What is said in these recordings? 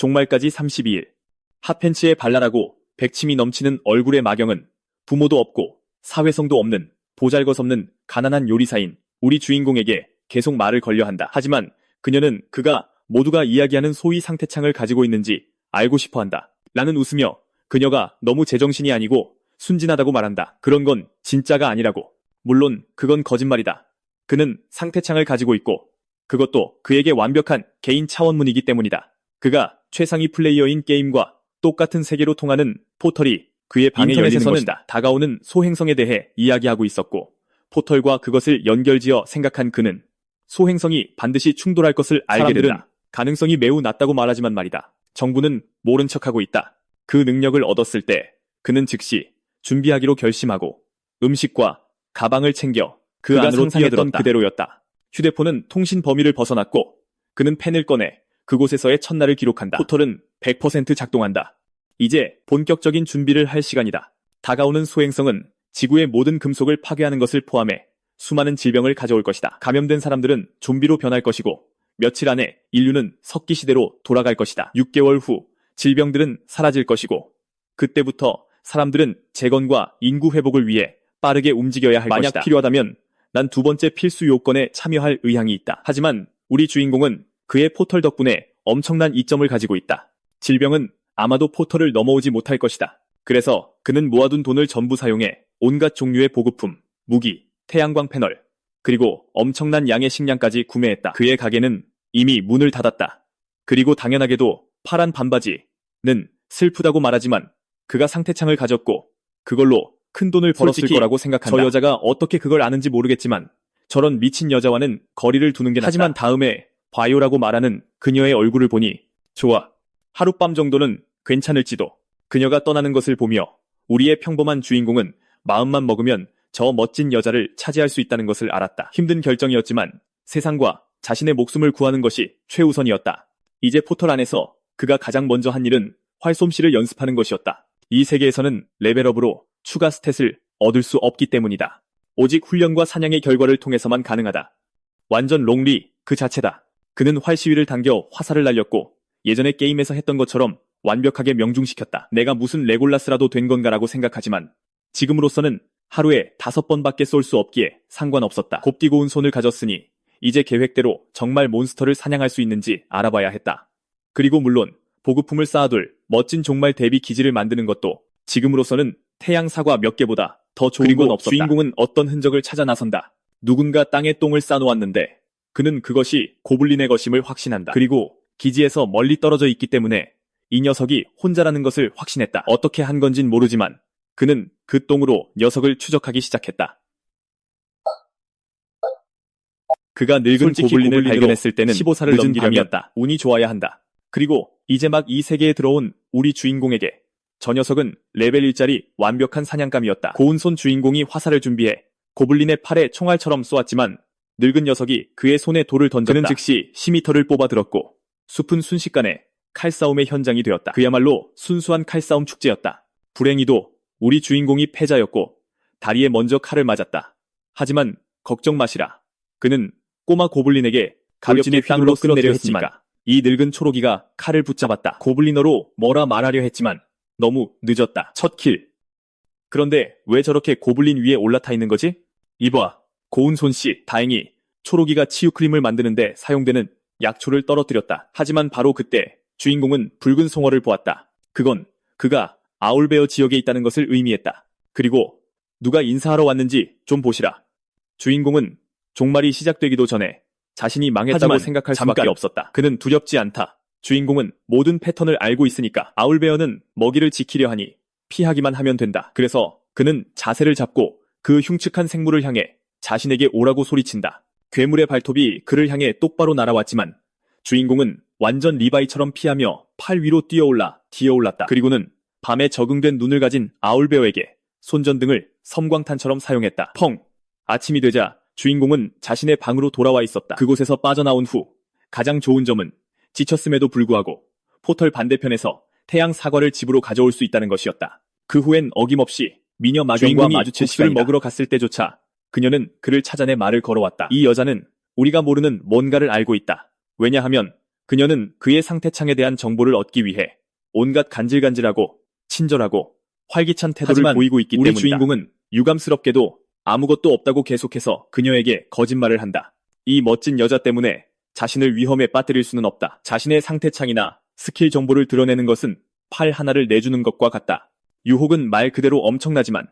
종말까지 32일. 핫팬츠에 발랄하고 백침이 넘치는 얼굴의 마경은 부모도 없고 사회성도 없는 보잘것없는 가난한 요리사인 우리 주인공에게 계속 말을 걸려 한다. 하지만 그녀는 그가 모두가 이야기하는 소위 상태창을 가지고 있는지 알고 싶어 한다. 라는 웃으며 그녀가 너무 제정신이 아니고 순진하다고 말한다. 그런 건 진짜가 아니라고. 물론 그건 거짓말이다. 그는 상태창을 가지고 있고 그것도 그에게 완벽한 개인 차원문이기 때문이다. 그가 최상위 플레이어인 게임과 똑같은 세계로 통하는 포털이 그의 방에 열리는 것이다. 다가오는 소행성에 대해 이야기하고 있었고 포털과 그것을 연결지어 생각한 그는 소행성이 반드시 충돌할 것을 알게 된다. 가능성이 매우 낮다고 말하지만 말이다. 정부는 모른 척하고 있다. 그 능력을 얻었을 때 그는 즉시 준비하기로 결심하고 음식과 가방을 챙겨 그 안으로 뛰어들었던 그대로였다. 휴대폰은 통신 범위를 벗어났고 그는 펜을 꺼내 그곳에서의 첫날을 기록한다. 포털은 100% 작동한다. 이제 본격적인 준비를 할 시간이다. 다가오는 소행성은 지구의 모든 금속을 파괴하는 것을 포함해 수많은 질병을 가져올 것이다. 감염된 사람들은 좀비로 변할 것이고 며칠 안에 인류는 석기 시대로 돌아갈 것이다. 6개월 후 질병들은 사라질 것이고 그때부터 사람들은 재건과 인구 회복을 위해 빠르게 움직여야 할 것이다. 만약 필요하다면 난 두 번째 필수 요건에 참여할 의향이 있다. 하지만 우리 주인공은 그의 포털 덕분에 엄청난 이점을 가지고 있다. 질병은 아마도 포털을 넘어오지 못할 것이다. 그래서 그는 모아둔 돈을 전부 사용해 온갖 종류의 보급품, 무기, 태양광 패널, 그리고 엄청난 양의 식량까지 구매했다. 그의 가게는 이미 문을 닫았다. 그리고 당연하게도 파란 반바지는 슬프다고 말하지만 그가 상태창을 가졌고 그걸로 큰 돈을 벌었을 거라고 생각한다. 저 여자가 어떻게 그걸 아는지 모르겠지만 저런 미친 여자와는 거리를 두는 게 낫다. 하지만 다음에 봐요라고 말하는 그녀의 얼굴을 보니 좋아. 하룻밤 정도는 괜찮을지도. 그녀가 떠나는 것을 보며 우리의 평범한 주인공은 마음만 먹으면 저 멋진 여자를 차지할 수 있다는 것을 알았다. 힘든 결정이었지만 세상과 자신의 목숨을 구하는 것이 최우선이었다. 이제 포털 안에서 그가 가장 먼저 한 일은 활솜씨를 연습하는 것이었다. 이 세계에서는 레벨업으로 추가 스탯을 얻을 수 없기 때문이다. 오직 훈련과 사냥의 결과를 통해서만 가능하다. 완전 롱리 그 자체다. 그는 활 시위를 당겨 화살을 날렸고 예전에 게임에서 했던 것처럼 완벽하게 명중시켰다. 내가 무슨 레골라스라도 된 건가라고 생각하지만 지금으로서는 하루에 5번밖에 쏠 수 없기에 상관없었다. 곱디 고운 손을 가졌으니 이제 계획대로 정말 몬스터를 사냥할 수 있는지 알아봐야 했다. 그리고 물론 보급품을 쌓아둘 멋진 종말 대비 기지를 만드는 것도 지금으로서는 태양 사과 몇 개보다 더 좋은 건 없었다. 주인공은 어떤 흔적을 찾아 나선다. 누군가 땅에 똥을 싸놓았는데 그는 그것이 고블린의 것임을 확신한다. 그리고 기지에서 멀리 떨어져 있기 때문에 이 녀석이 혼자라는 것을 확신했다. 어떻게 한 건진 모르지만 그는 그 똥으로 녀석을 추적하기 시작했다. 그가 늙은 고블린을 발견했을 때는 15살을 넘긴 밤이었다. 운이 좋아야 한다. 그리고 이제 막 이 세계에 들어온 우리 주인공에게 저 녀석은 레벨 1짜리 완벽한 사냥감이었다. 고운 손 주인공이 화살을 준비해 고블린의 팔에 총알처럼 쏘았지만 늙은 녀석이 그의 손에 돌을 던졌다. 그는 즉시 시미터를 뽑아들었고 숲은 순식간에 칼싸움의 현장이 되었다. 그야말로 순수한 칼싸움 축제였다. 불행히도 우리 주인공이 패자였고 다리에 먼저 칼을 맞았다. 하지만 걱정 마시라. 그는 꼬마 고블린에게 가볍게 땅으로 끝내려 했지만 이 늙은 초록이가 칼을 붙잡았다. 고블린어로 뭐라 말하려 했지만 너무 늦었다. 첫 킬. 그런데 왜 저렇게 고블린 위에 올라타 있는 거지? 이봐, 고운 손씨. 다행히 초록이가 치유 크림을 만드는데 사용되는 약초를 떨어뜨렸다. 하지만 바로 그때 주인공은 붉은 송어를 보았다. 그건 그가 아울베어 지역에 있다는 것을 의미했다. 그리고 누가 인사하러 왔는지 좀 보시라. 주인공은 종말이 시작되기도 전에 자신이 망했다고 생각할 수밖에 없었다. 그는 두렵지 않다. 주인공은 모든 패턴을 알고 있으니까. 아울베어는 먹이를 지키려 하니 피하기만 하면 된다. 그래서 그는 자세를 잡고 그 흉측한 생물을 향해 자신에게 오라고 소리친다. 괴물의 발톱이 그를 향해 똑바로 날아왔지만 주인공은 완전 리바이처럼 피하며 팔 위로 뛰어올랐다. 그리고는 밤에 적응된 눈을 가진 아울베어에게 손전등을 섬광탄처럼 사용했다. 펑! 아침이 되자 주인공은 자신의 방으로 돌아와 있었다. 그곳에서 빠져나온 후 가장 좋은 점은 지쳤음에도 불구하고 포털 반대편에서 태양 사과를 집으로 가져올 수 있다는 것이었다. 그 후엔 어김없이 미녀 마경과 마주칠 시간을 먹으러 갔을 때조차 그녀는 그를 찾아내 말을 걸어왔다. 이 여자는 우리가 모르는 뭔가를 알고 있다. 왜냐하면 그녀는 그의 상태창에 대한 정보를 얻기 위해 온갖 간질간질하고 친절하고 활기찬 태도를 보이고 있기 때문이다. 우리 주인공은 유감스럽게도 아무것도 없다고 계속해서 그녀에게 거짓말을 한다. 이 멋진 여자 때문에 자신을 위험에 빠뜨릴 수는 없다. 자신의 상태창이나 스킬 정보를 드러내는 것은 팔 하나를 내주는 것과 같다. 유혹은 말 그대로 엄청나지만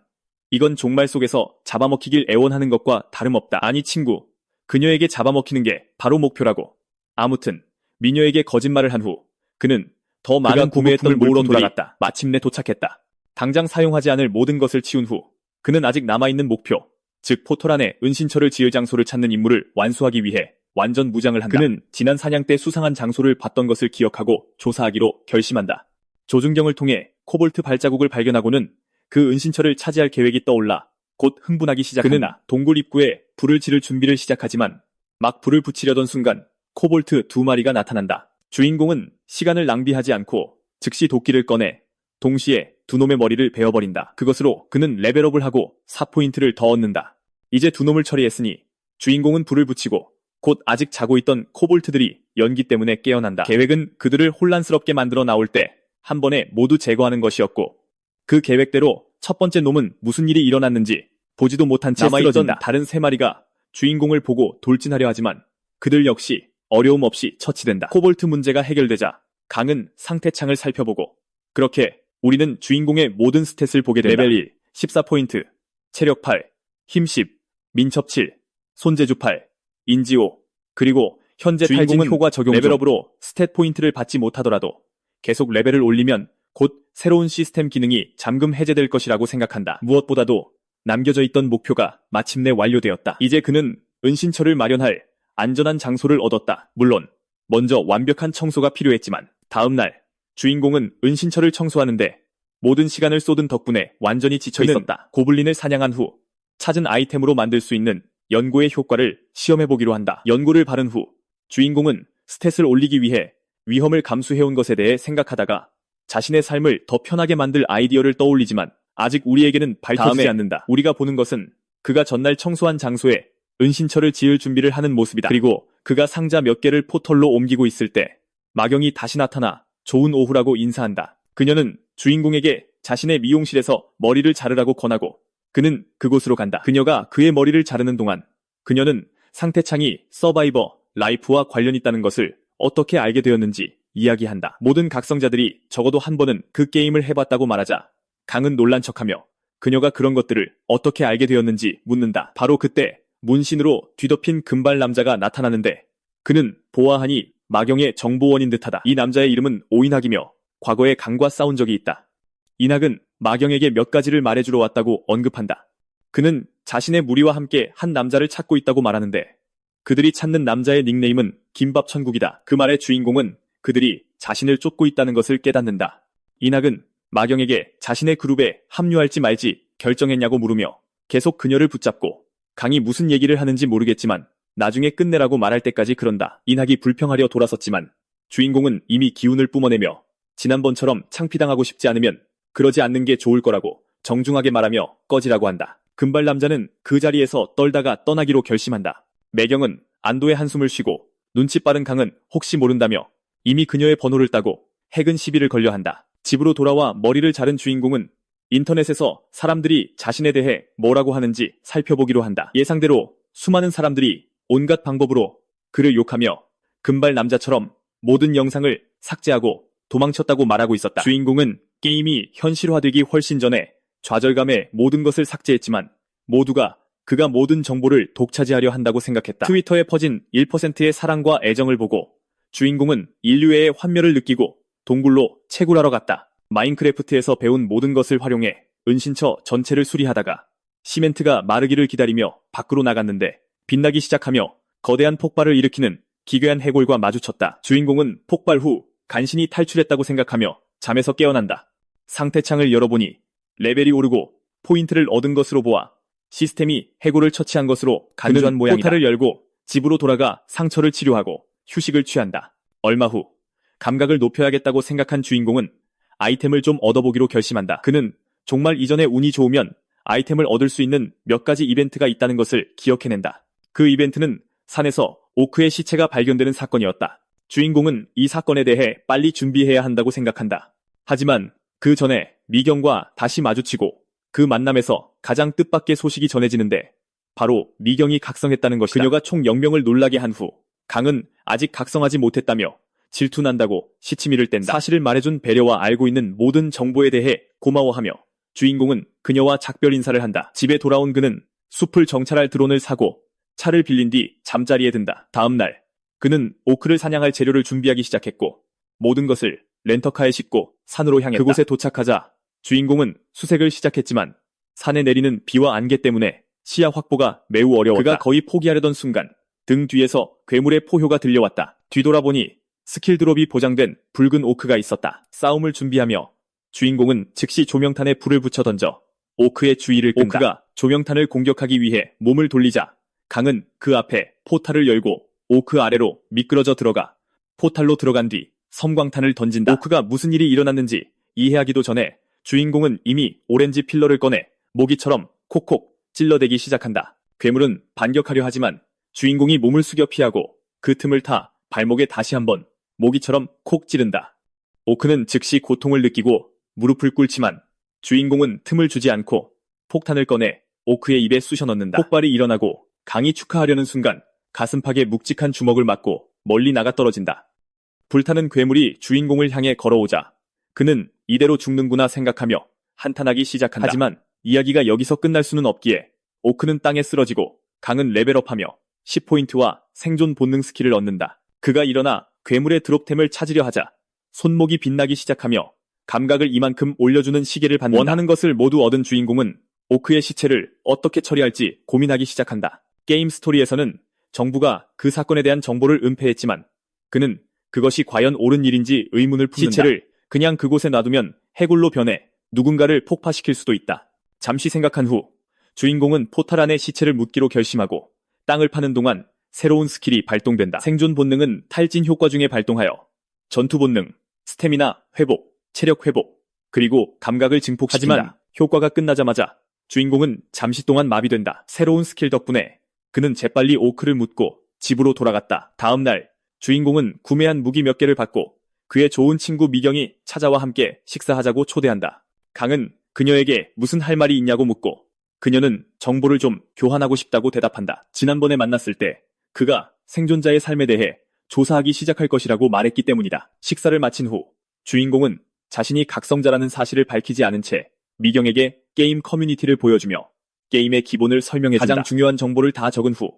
이건 종말 속에서 잡아먹히길 애원하는 것과 다름없다. 아니 친구, 그녀에게 잡아먹히는 게 바로 목표라고. 아무튼 미녀에게 거짓말을 한 후 그는 더 많은 구매했던 물품을 돌아갔다. 마침내 도착했다. 당장 사용하지 않을 모든 것을 치운 후 그는 아직 남아있는 목표, 즉 포토란에 은신처를 지을 장소를 찾는 임무를 완수하기 위해 완전 무장을 한다. 그는 지난 사냥 때 수상한 장소를 봤던 것을 기억하고 조사하기로 결심한다. 조준경을 통해 코볼트 발자국을 발견하고는 그 은신처를 차지할 계획이 떠올라 곧 흥분하기 시작한다. 그는 동굴 입구에 불을 지를 준비를 시작하지만 막 불을 붙이려던 순간 코볼트 2마리가 나타난다. 주인공은 시간을 낭비하지 않고 즉시 도끼를 꺼내 동시에 두 놈의 머리를 베어버린다. 그것으로 그는 레벨업을 하고 4포인트를 더 얻는다. 이제 두 놈을 처리했으니 주인공은 불을 붙이고 곧 아직 자고 있던 코볼트들이 연기 때문에 깨어난다. 계획은 그들을 혼란스럽게 만들어 나올 때 한 번에 모두 제거하는 것이었고 그 계획대로 첫 번째 놈은 무슨 일이 일어났는지 보지도 못한 채 남아있던 다른 3마리가 주인공을 보고 돌진하려 하지만 그들 역시 어려움 없이 처치된다. 코볼트 문제가 해결되자 강은 상태창을 살펴보고 그렇게 우리는 주인공의 모든 스탯을 보게 된다. 레벨 1, 14포인트, 체력 8, 힘 10, 민첩 7, 손재주 8, 인지 5, 그리고 현재 탈진 효과 적용 중 레벨업으로 스탯 포인트를 받지 못하더라도 계속 레벨을 올리면 곧 새로운 시스템 기능이 잠금 해제될 것이라고 생각한다. 무엇보다도 남겨져 있던 목표가 마침내 완료되었다. 이제 그는 은신처를 마련할 안전한 장소를 얻었다. 물론 먼저 완벽한 청소가 필요했지만 다음날 주인공은 은신처를 청소하는데 모든 시간을 쏟은 덕분에 완전히 지쳐 있었다. 고블린을 사냥한 후 찾은 아이템으로 만들 수 있는 연고의 효과를 시험해보기로 한다. 연고를 바른 후 주인공은 스탯을 올리기 위해 위험을 감수해온 것에 대해 생각하다가 자신의 삶을 더 편하게 만들 아이디어를 떠올리지만 아직 우리에게는 밝혀지지 않는다. 우리가 보는 것은 그가 전날 청소한 장소에 은신처를 지을 준비를 하는 모습이다. 그리고 그가 상자 몇 개를 포털로 옮기고 있을 때 마경이 다시 나타나 좋은 오후라고 인사한다. 그녀는 주인공에게 자신의 미용실에서 머리를 자르라고 권하고 그는 그곳으로 간다. 그녀가 그의 머리를 자르는 동안 그녀는 상태창이 서바이버 라이프와 관련 있다는 것을 어떻게 알게 되었는지 이야기한다. 모든 각성자들이 적어도 한 번은 그 게임을 해봤다고 말하자 강은 놀란 척하며 그녀가 그런 것들을 어떻게 알게 되었는지 묻는다. 바로 그때 문신으로 뒤덮인 금발 남자가 나타나는데 그는 보아하니 마경의 정보원인 듯하다. 이 남자의 이름은 오인학이며 과거에 강과 싸운 적이 있다. 인학은 마경에게 몇 가지를 말해주러 왔다고 언급한다. 그는 자신의 무리와 함께 한 남자를 찾고 있다고 말하는데 그들이 찾는 남자의 닉네임은 김밥천국이다. 그 말의 주인공은 그들이 자신을 쫓고 있다는 것을 깨닫는다. 인학은 마경에게 자신의 그룹에 합류할지 말지 결정했냐고 물으며 계속 그녀를 붙잡고 강이 무슨 얘기를 하는지 모르겠지만 나중에 끝내라고 말할 때까지 그런다. 인학이 불평하려 돌아섰지만 주인공은 이미 기운을 뿜어내며 지난번처럼 창피당하고 싶지 않으면 그러지 않는 게 좋을 거라고 정중하게 말하며 꺼지라고 한다. 금발 남자는 그 자리에서 떨다가 떠나기로 결심한다. 매경은 안도의 한숨을 쉬고 눈치 빠른 강은 혹시 모른다며 이미 그녀의 번호를 따고 해근 시비를 걸려 한다. 집으로 돌아와 머리를 자른 주인공은 인터넷에서 사람들이 자신에 대해 뭐라고 하는지 살펴보기로 한다. 예상대로 수많은 사람들이 온갖 방법으로 그를 욕하며 금발 남자처럼 모든 영상을 삭제하고 도망쳤다고 말하고 있었다. 주인공은 게임이 현실화되기 훨씬 전에 좌절감에 모든 것을 삭제했지만 모두가 그가 모든 정보를 독차지하려 한다고 생각했다. 트위터에 퍼진 1%의 사랑과 애정을 보고 주인공은 인류애의 환멸을 느끼고 동굴로 채굴하러 갔다. 마인크래프트에서 배운 모든 것을 활용해 은신처 전체를 수리하다가 시멘트가 마르기를 기다리며 밖으로 나갔는데 빛나기 시작하며 거대한 폭발을 일으키는 기괴한 해골과 마주쳤다. 주인공은 폭발 후 간신히 탈출했다고 생각하며 잠에서 깨어난다. 상태창을 열어보니 레벨이 오르고 포인트를 얻은 것으로 보아 시스템이 해골을 처치한 것으로 간주한 모양이다. 포탈을 열고 집으로 돌아가 상처를 치료하고 휴식을 취한다. 얼마 후 감각을 높여야겠다고 생각한 주인공은 아이템을 좀 얻어보기로 결심한다. 그는 정말 이전에 운이 좋으면 아이템을 얻을 수 있는 몇 가지 이벤트가 있다는 것을 기억해낸다. 그 이벤트는 산에서 오크의 시체가 발견되는 사건이었다. 주인공은 이 사건에 대해 빨리 준비해야 한다고 생각한다. 하지만 그 전에 미경과 다시 마주치고 그 만남에서 가장 뜻밖의 소식이 전해지는데 바로 미경이 각성했다는 것이다. 그녀가 총 0명을 놀라게 한 후 강은 아직 각성하지 못했다며 질투난다고 시치미를 뗀다. 사실을 말해준 배려와 알고 있는 모든 정보에 대해 고마워하며 주인공은 그녀와 작별 인사를 한다. 집에 돌아온 그는 숲을 정찰할 드론을 사고 차를 빌린 뒤 잠자리에 든다. 다음 날 그는 오크를 사냥할 재료를 준비하기 시작했고 모든 것을 렌터카에 싣고 산으로 향했다. 그곳에 도착하자 주인공은 수색을 시작했지만 산에 내리는 비와 안개 때문에 시야 확보가 매우 어려웠다. 그가 거의 포기하려던 순간 등 뒤에서 괴물의 포효가 들려왔다. 뒤돌아보니 스킬 드롭이 보장된 붉은 오크가 있었다. 싸움을 준비하며 주인공은 즉시 조명탄에 불을 붙여 던져 오크의 주의를 끈다. 오크가 조명탄을 공격하기 위해 몸을 돌리자 강은 그 앞에 포탈을 열고 오크 아래로 미끄러져 들어가 포탈로 들어간 뒤 섬광탄을 던진다. 오크가 무슨 일이 일어났는지 이해하기도 전에 주인공은 이미 오렌지 필러를 꺼내 모기처럼 콕콕 찔러대기 시작한다. 괴물은 반격하려 하지만 주인공이 몸을 숙여 피하고 그 틈을 타 발목에 다시 한번 모기처럼 콕 찌른다. 오크는 즉시 고통을 느끼고 무릎을 꿇지만 주인공은 틈을 주지 않고 폭탄을 꺼내 오크의 입에 쑤셔 넣는다. 폭발이 일어나고 강이 축하하려는 순간 가슴팍에 묵직한 주먹을 맞고 멀리 나가 떨어진다. 불타는 괴물이 주인공을 향해 걸어오자 그는 이대로 죽는구나 생각하며 한탄하기 시작한다. 하지만 이야기가 여기서 끝날 수는 없기에 오크는 땅에 쓰러지고 강은 레벨업하며 10포인트와 생존 본능 스킬을 얻는다. 그가 일어나 괴물의 드롭템을 찾으려 하자 손목이 빛나기 시작하며 감각을 이만큼 올려주는 시계를 받는다. 원하는 것을 모두 얻은 주인공은 오크의 시체를 어떻게 처리할지 고민하기 시작한다. 게임 스토리에서는 정부가 그 사건에 대한 정보를 은폐했지만 그는 그것이 과연 옳은 일인지 의문을 품는다. 시체를 그냥 그곳에 놔두면 해골로 변해 누군가를 폭파시킬 수도 있다. 잠시 생각한 후 주인공은 포탈 안에 시체를 묻기로 결심하고 땅을 파는 동안 새로운 스킬이 발동된다. 생존 본능은 탈진 효과 중에 발동하여 전투 본능, 스태미나 회복, 체력 회복, 그리고 감각을 증폭시킨다. 하지만 효과가 끝나자마자 주인공은 잠시 동안 마비된다. 새로운 스킬 덕분에 그는 재빨리 오크를 묻고 집으로 돌아갔다. 다음 날 주인공은 구매한 무기 몇 개를 받고 그의 좋은 친구 미경이 찾아와 함께 식사하자고 초대한다. 강은 그녀에게 무슨 할 말이 있냐고 묻고 그녀는 정보를 좀 교환하고 싶다고 대답한다. 지난번에 만났을 때 그가 생존자의 삶에 대해 조사하기 시작할 것이라고 말했기 때문이다. 식사를 마친 후 주인공은 자신이 각성자라는 사실을 밝히지 않은 채 미경에게 게임 커뮤니티를 보여주며 게임의 기본을 설명해준다. 가장 중요한 정보를 다 적은 후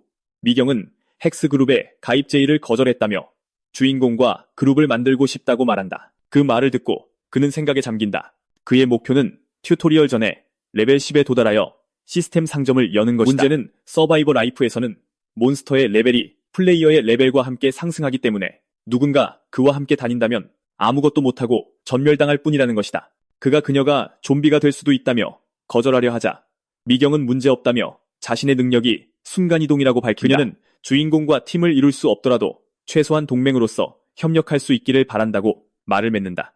미경은 헥스그룹의 가입 제의를 거절했다며 주인공과 그룹을 만들고 싶다고 말한다. 그 말을 듣고 그는 생각에 잠긴다. 그의 목표는 튜토리얼 전에 레벨 10에 도달하여 시스템 상점을 여는 것이다. 문제는 서바이벌 라이프에서는 몬스터의 레벨이 플레이어의 레벨과 함께 상승하기 때문에 누군가 그와 함께 다닌다면 아무것도 못하고 전멸당할 뿐이라는 것이다. 그녀가 좀비가 될 수도 있다며 거절하려 하자 미경은 문제없다며 자신의 능력이 순간이동이라고 밝힌다. 그녀는 주인공과 팀을 이룰 수 없더라도 최소한 동맹으로서 협력할 수 있기를 바란다고 말을 맺는다.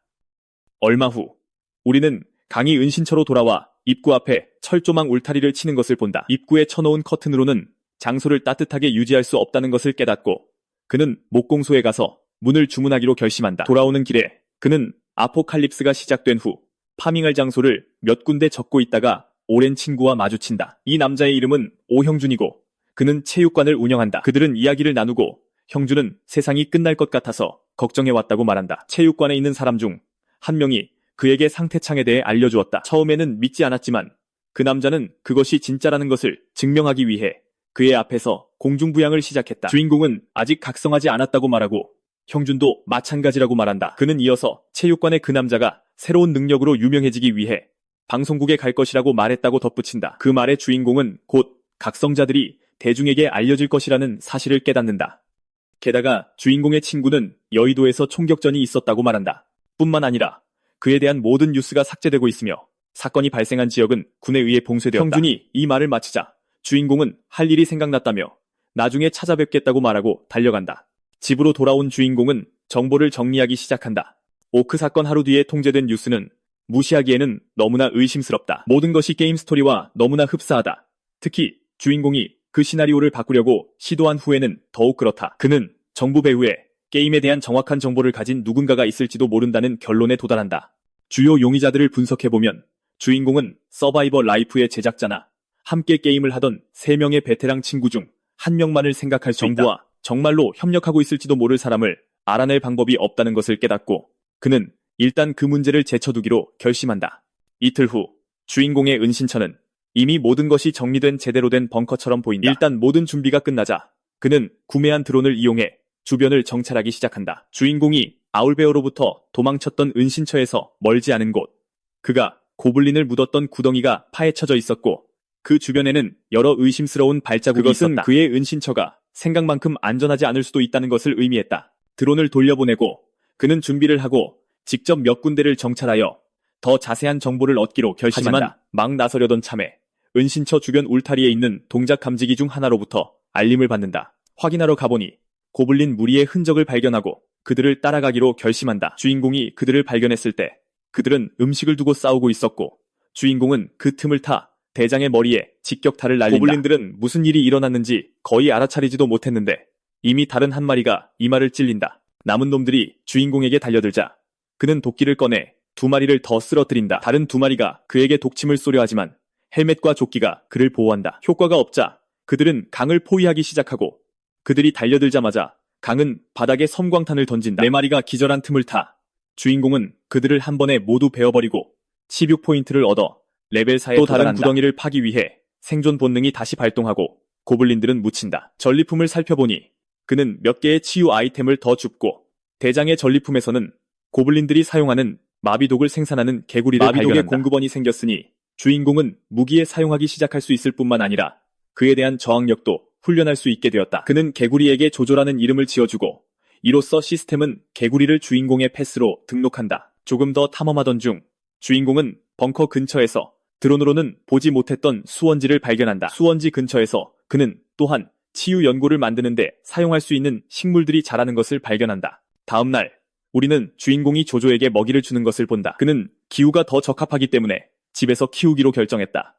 얼마 후 우리는 강이 은신처로 돌아와 입구 앞에 철조망 울타리를 치는 것을 본다. 입구에 쳐놓은 커튼으로는 장소를 따뜻하게 유지할 수 없다는 것을 깨닫고 그는 목공소에 가서 문을 주문하기로 결심한다. 돌아오는 길에 그는 아포칼립스가 시작된 후 파밍할 장소를 몇 군데 적고 있다가 오랜 친구와 마주친다. 이 남자의 이름은 오형준이고 그는 체육관을 운영한다. 그들은 이야기를 나누고 형준은 세상이 끝날 것 같아서 걱정해왔다고 말한다. 체육관에 있는 사람 중 한 명이 그에게 상태창에 대해 알려주었다. 처음에는 믿지 않았지만 그 남자는 그것이 진짜라는 것을 증명하기 위해 그의 앞에서 공중부양을 시작했다. 주인공은 아직 각성하지 않았다고 말하고 형준도 마찬가지라고 말한다. 그는 이어서 체육관의 그 남자가 새로운 능력으로 유명해지기 위해 방송국에 갈 것이라고 말했다고 덧붙인다. 그 말의 주인공은 곧 각성자들이 대중에게 알려질 것이라는 사실을 깨닫는다. 게다가 주인공의 친구는 여의도에서 총격전이 있었다고 말한다. 뿐만 아니라 그에 대한 모든 뉴스가 삭제되고 있으며 사건이 발생한 지역은 군에 의해 봉쇄되었다. 형준이 이 말을 마치자 주인공은 할 일이 생각났다며 나중에 찾아뵙겠다고 말하고 달려간다. 집으로 돌아온 주인공은 정보를 정리하기 시작한다. 오크 사건 하루 뒤에 통제된 뉴스는 무시하기에는 너무나 의심스럽다. 모든 것이 게임 스토리와 너무나 흡사하다. 특히 주인공이 그 시나리오를 바꾸려고 시도한 후에는 더욱 그렇다. 그는 정부 배후에 게임에 대한 정확한 정보를 가진 누군가가 있을지도 모른다는 결론에 도달한다. 주요 용의자들을 분석해보면 주인공은 서바이벌 라이프의 제작자나 함께 게임을 하던 3명의 베테랑 친구 중 1명만을 생각할 수 있다. 정부와 정말로 협력하고 있을지도 모를 사람을 알아낼 방법이 없다는 것을 깨닫고 그는 일단 그 문제를 제쳐두기로 결심한다. 이틀 후 주인공의 은신처는 이미 모든 것이 정리된 제대로 된 벙커처럼 보인다. 일단 모든 준비가 끝나자 그는 구매한 드론을 이용해 주변을 정찰하기 시작한다. 주인공이 아울베어로부터 도망쳤던 은신처에서 멀지 않은 곳, 그가 고블린을 묻었던 구덩이가 파헤쳐져 있었고 그 주변에는 여러 의심스러운 발자국이 그것은 있었다. 그의 은신처가 생각만큼 안전하지 않을 수도 있다는 것을 의미했다. 드론을 돌려보내고 그는 준비를 하고 직접 몇 군데를 정찰하여 더 자세한 정보를 얻기로 결심한다. 하지만 막 나서려던 참에 은신처 주변 울타리에 있는 동작 감지기 중 하나로부터 알림을 받는다. 확인하러 가보니 고블린 무리의 흔적을 발견하고 그들을 따라가기로 결심한다. 주인공이 그들을 발견했을 때 그들은 음식을 두고 싸우고 있었고 주인공은 그 틈을 타 대장의 머리에 직격탄을 날린다. 고블린들은 무슨 일이 일어났는지 거의 알아차리지도 못했는데 이미 다른 한 마리가 이마를 찔린다. 남은 놈들이 주인공에게 달려들자 그는 도끼를 꺼내 2마리를 더 쓰러뜨린다. 다른 2마리가 그에게 독침을 쏘려 하지만 헬멧과 조끼가 그를 보호한다. 효과가 없자 그들은 강을 포위하기 시작하고 그들이 달려들자마자 강은 바닥에 섬광탄을 던진다. 4마리가 기절한 틈을 타 주인공은 그들을 한 번에 모두 베어버리고 16포인트를 얻어 레벨 4에 또 다른 구덩이를 파기 위해 생존 본능이 다시 발동하고 고블린들은 묻힌다. 전리품을 살펴보니 그는 몇 개의 치유 아이템을 더 줍고 대장의 전리품에서는 고블린들이 사용하는 마비독을 생산하는 개구리를 발견한다. 마비독의 공급원이 생겼으니 주인공은 무기에 사용하기 시작할 수 있을 뿐만 아니라 그에 대한 저항력도 훈련할 수 있게 되었다. 그는 개구리에게 조조라는 이름을 지어주고 이로써 시스템은 개구리를 주인공의 패스로 등록한다. 조금 더 탐험하던 중 주인공은 벙커 근처에서 드론으로는 보지 못했던 수원지를 발견한다. 수원지 근처에서 그는 또한 치유 연고를 만드는데 사용할 수 있는 식물들이 자라는 것을 발견한다. 다음 날 우리는 주인공이 조조에게 먹이를 주는 것을 본다. 그는 기후가 더 적합하기 때문에 집에서 키우기로 결정했다.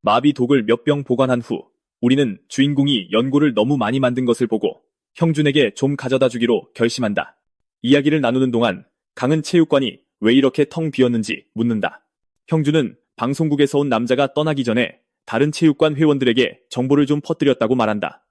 마비 독을 몇 병 보관한 후 우리는 주인공이 연고를 너무 많이 만든 것을 보고 형준에게 좀 가져다 주기로 결심한다. 이야기를 나누는 동안 강은 체육관이 왜 이렇게 텅 비었는지 묻는다. 형준은 방송국에서 온 남자가 떠나기 전에 다른 체육관 회원들에게 정보를 좀 퍼뜨렸다고 말한다.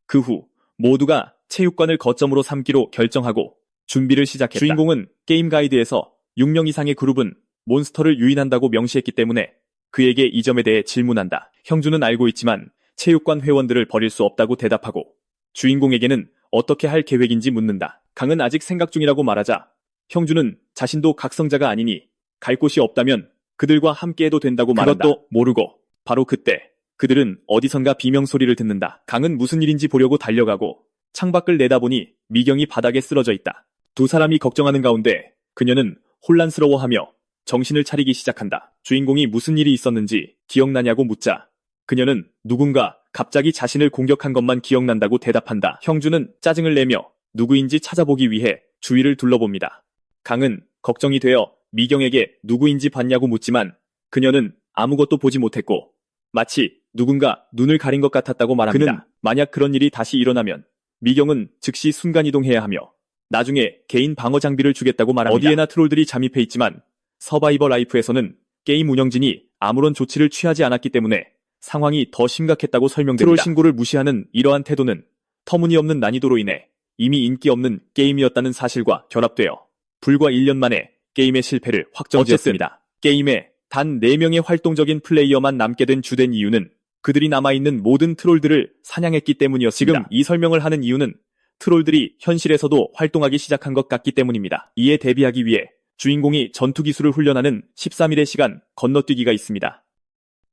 그 후 모두가 체육관을 거점으로 삼기로 결정하고 준비를 시작했다. 주인공은 게임 가이드에서 6명 이상의 그룹은 몬스터를 유인한다고 명시했기 때문에 그에게 이 점에 대해 질문한다. 형준은 알고 있지만 체육관 회원들을 버릴 수 없다고 대답하고 주인공에게는 어떻게 할 계획인지 묻는다. 강은 아직 생각 중이라고 말하자 형준은 자신도 각성자가 아니니 갈 곳이 없다면 그들과 함께해도 된다고 말한다. 그것도 모르고 바로 그때 그들은 어디선가 비명소리를 듣는다. 강은 무슨 일인지 보려고 달려가고 창밖을 내다보니 미경이 바닥에 쓰러져 있다. 2사람이 걱정하는 가운데 그녀는 혼란스러워하며 정신을 차리기 시작한다. 주인공이 무슨 일이 있었는지 기억나냐고 묻자 그녀는 누군가 갑자기 자신을 공격한 것만 기억난다고 대답한다. 형준은 짜증을 내며 누구인지 찾아보기 위해 주위를 둘러봅니다. 강은 걱정이 되어 미경에게 누구인지 봤냐고 묻지만 그녀는 아무것도 보지 못했고 마치 누군가 눈을 가린 것 같았다고 말합니다. 그는 만약 그런 일이 다시 일어나면 미경은 즉시 순간이동해야 하며 나중에 개인 방어 장비를 주겠다고 말합니다. 어디에나 트롤들이 잠입해 있지만 서바이벌 라이프에서는 게임 운영진이 아무런 조치를 취하지 않았기 때문에 상황이 더 심각했다고 설명됩니다. 트롤 신고를 무시하는 이러한 태도는 터무니없는 난이도로 인해 이미 인기 없는 게임이었다는 사실과 결합되어 불과 1년 만에 게임의 실패를 확정지었습니다. 게임에 단 4명의 활동적인 플레이어만 남게 된 주된 이유는 그들이 남아있는 모든 트롤들을 사냥했기 때문이었습니다. 지금 이 설명을 하는 이유는 트롤들이 현실에서도 활동하기 시작한 것 같기 때문입니다. 이에 대비하기 위해 주인공이 전투 기술을 훈련하는 13일의 시간 건너뛰기가 있습니다.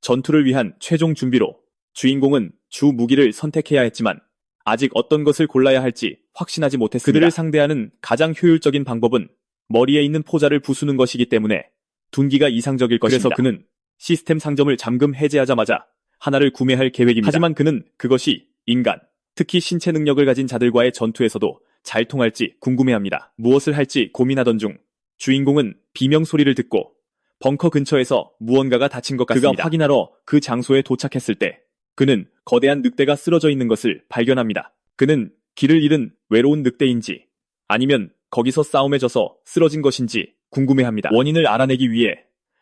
전투를 위한 최종 준비로 주인공은 주 무기를 선택해야 했지만 아직 어떤 것을 골라야 할지 확신하지 못했습니다. 그들을 상대하는 가장 효율적인 방법은 머리에 있는 포자를 부수는 것이기 때문에 둔기가 이상적일 것입니다. 그래서 그는 시스템 상점을 잠금 해제하자마자 하나를 구매할 계획입니다. 하지만 그는 그것이 인간, 특히 신체 능력을 가진 자들과의 전투에서도 잘 통할지 궁금해합니다. 무엇을 할지 고민하던 중 주인공은 비명소리를 듣고 벙커 근처에서 무언가가 다친 것 같습니다. 그가 확인하러 그 장소에 도착했을 때 그는 거대한 늑대가 쓰러져 있는 것을 발견합니다. 그는 길을 잃은 외로운 늑대인지 아니면 거기서 싸움에 져서 쓰러진 것인지 궁금해합니다. 원인을 알아내기 위해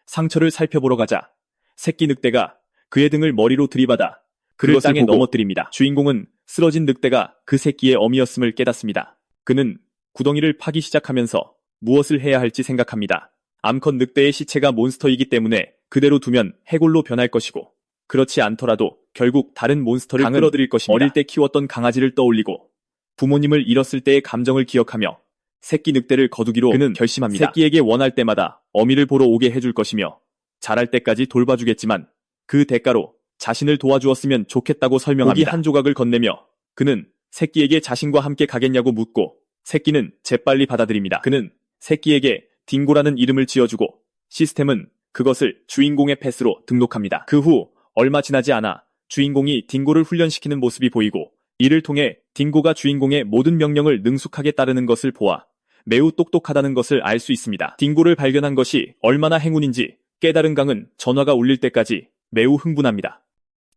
상처를 살펴보러 가자 새끼 늑대가 그의 등을 머리로 들이받아 그를 땅에 넘어뜨립니다. 주인공은 쓰러진 늑대가 그 새끼의 어미였음을 깨닫습니다. 그는 구덩이를 파기 시작하면서 무엇을 해야 할지 생각합니다. 암컷 늑대의 시체가 몬스터이기 때문에 그대로 두면 해골로 변할 것이고, 그렇지 않더라도 결국 다른 몬스터를 끌어들일 것입니다. 어릴 때 키웠던 강아지를 떠올리고 부모님을 잃었을 때의 감정을 기억하며 새끼 늑대를 거두기로 그는 결심합니다. 새끼에게 원할 때마다 어미를 보러 오게 해줄 것이며 자랄 때까지 돌봐주겠지만 그 대가로 자신을 도와주었으면 좋겠다고 설명합니다. 고기 한 조각을 건네며 그는 새끼에게 자신과 함께 가겠냐고 묻고 새끼는 재빨리 받아들입니다. 그는 새끼에게 딩고라는 이름을 지어주고 시스템은 그것을 주인공의 펫으로 등록합니다. 그 후 얼마 지나지 않아 주인공이 딩고를 훈련시키는 모습이 보이고 이를 통해 딩고가 주인공의 모든 명령을 능숙하게 따르는 것을 보아 매우 똑똑하다는 것을 알 수 있습니다. 딩고를 발견한 것이 얼마나 행운인지 깨달은 강은 전화가 울릴 때까지 매우 흥분합니다.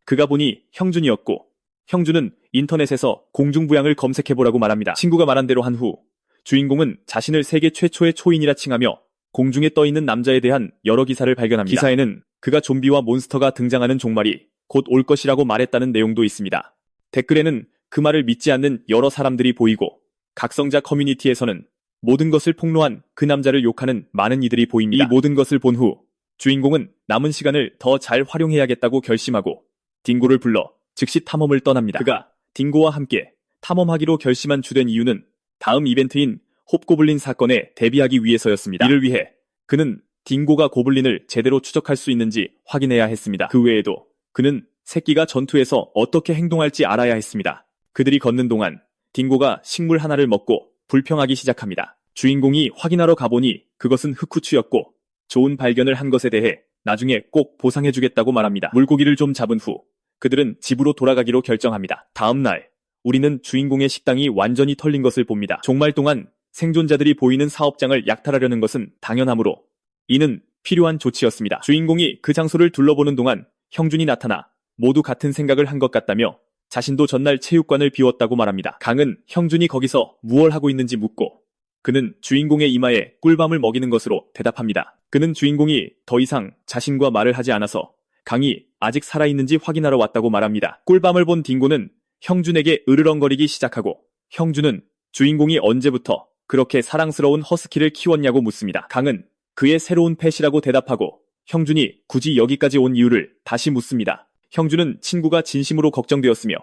그가 보니 형준이었고 형준은 인터넷에서 공중부양을 검색해보라고 말합니다. 친구가 말한 대로 한 후 주인공은 자신을 세계 최초의 초인이라 칭하며 공중에 떠있는 남자에 대한 여러 기사를 발견합니다. 기사에는 그가 좀비와 몬스터가 등장하는 종말이 곧 올 것이라고 말했다는 내용도 있습니다. 댓글에는 그 말을 믿지 않는 여러 사람들이 보이고 각성자 커뮤니티에서는 모든 것을 폭로한 그 남자를 욕하는 많은 이들이 보입니다. 이 모든 것을 본 후 주인공은 남은 시간을 더 잘 활용해야겠다고 결심하고 딩고를 불러 즉시 탐험을 떠납니다. 그가 딩고와 함께 탐험하기로 결심한 주된 이유는 다음 이벤트인 홉고블린 사건에 대비하기 위해서였습니다. 이를 위해 그는 딩고가 고블린을 제대로 추적할 수 있는지 확인해야 했습니다. 그 외에도 그는 새끼가 전투에서 어떻게 행동할지 알아야 했습니다. 그들이 걷는 동안 딩고가 식물 하나를 먹고 불평하기 시작합니다. 주인공이 확인하러 가보니 그것은 흑후추였고 좋은 발견을 한 것에 대해 나중에 꼭 보상해주겠다고 말합니다. 물고기를 좀 잡은 후 그들은 집으로 돌아가기로 결정합니다. 다음 날 우리는 주인공의 식당이 완전히 털린 것을 봅니다. 종말 동안 생존자들이 보이는 사업장을 약탈하려는 것은 당연하므로 이는 필요한 조치였습니다. 주인공이 그 장소를 둘러보는 동안 형준이 나타나 모두 같은 생각을 한 것 같다며 자신도 전날 체육관을 비웠다고 말합니다. 강은 형준이 거기서 무얼 하고 있는지 묻고 그는 주인공의 이마에 꿀밤을 먹이는 것으로 대답합니다. 그는 주인공이 더 이상 자신과 말을 하지 않아서 강이 아직 살아있는지 확인하러 왔다고 말합니다. 꿀밤을 본 딩고는 형준에게 으르렁거리기 시작하고 형준은 주인공이 언제부터 그렇게 사랑스러운 허스키를 키웠냐고 묻습니다. 강은 그의 새로운 펫이라고 대답하고 형준이 굳이 여기까지 온 이유를 다시 묻습니다. 형준은 친구가 진심으로 걱정되었으며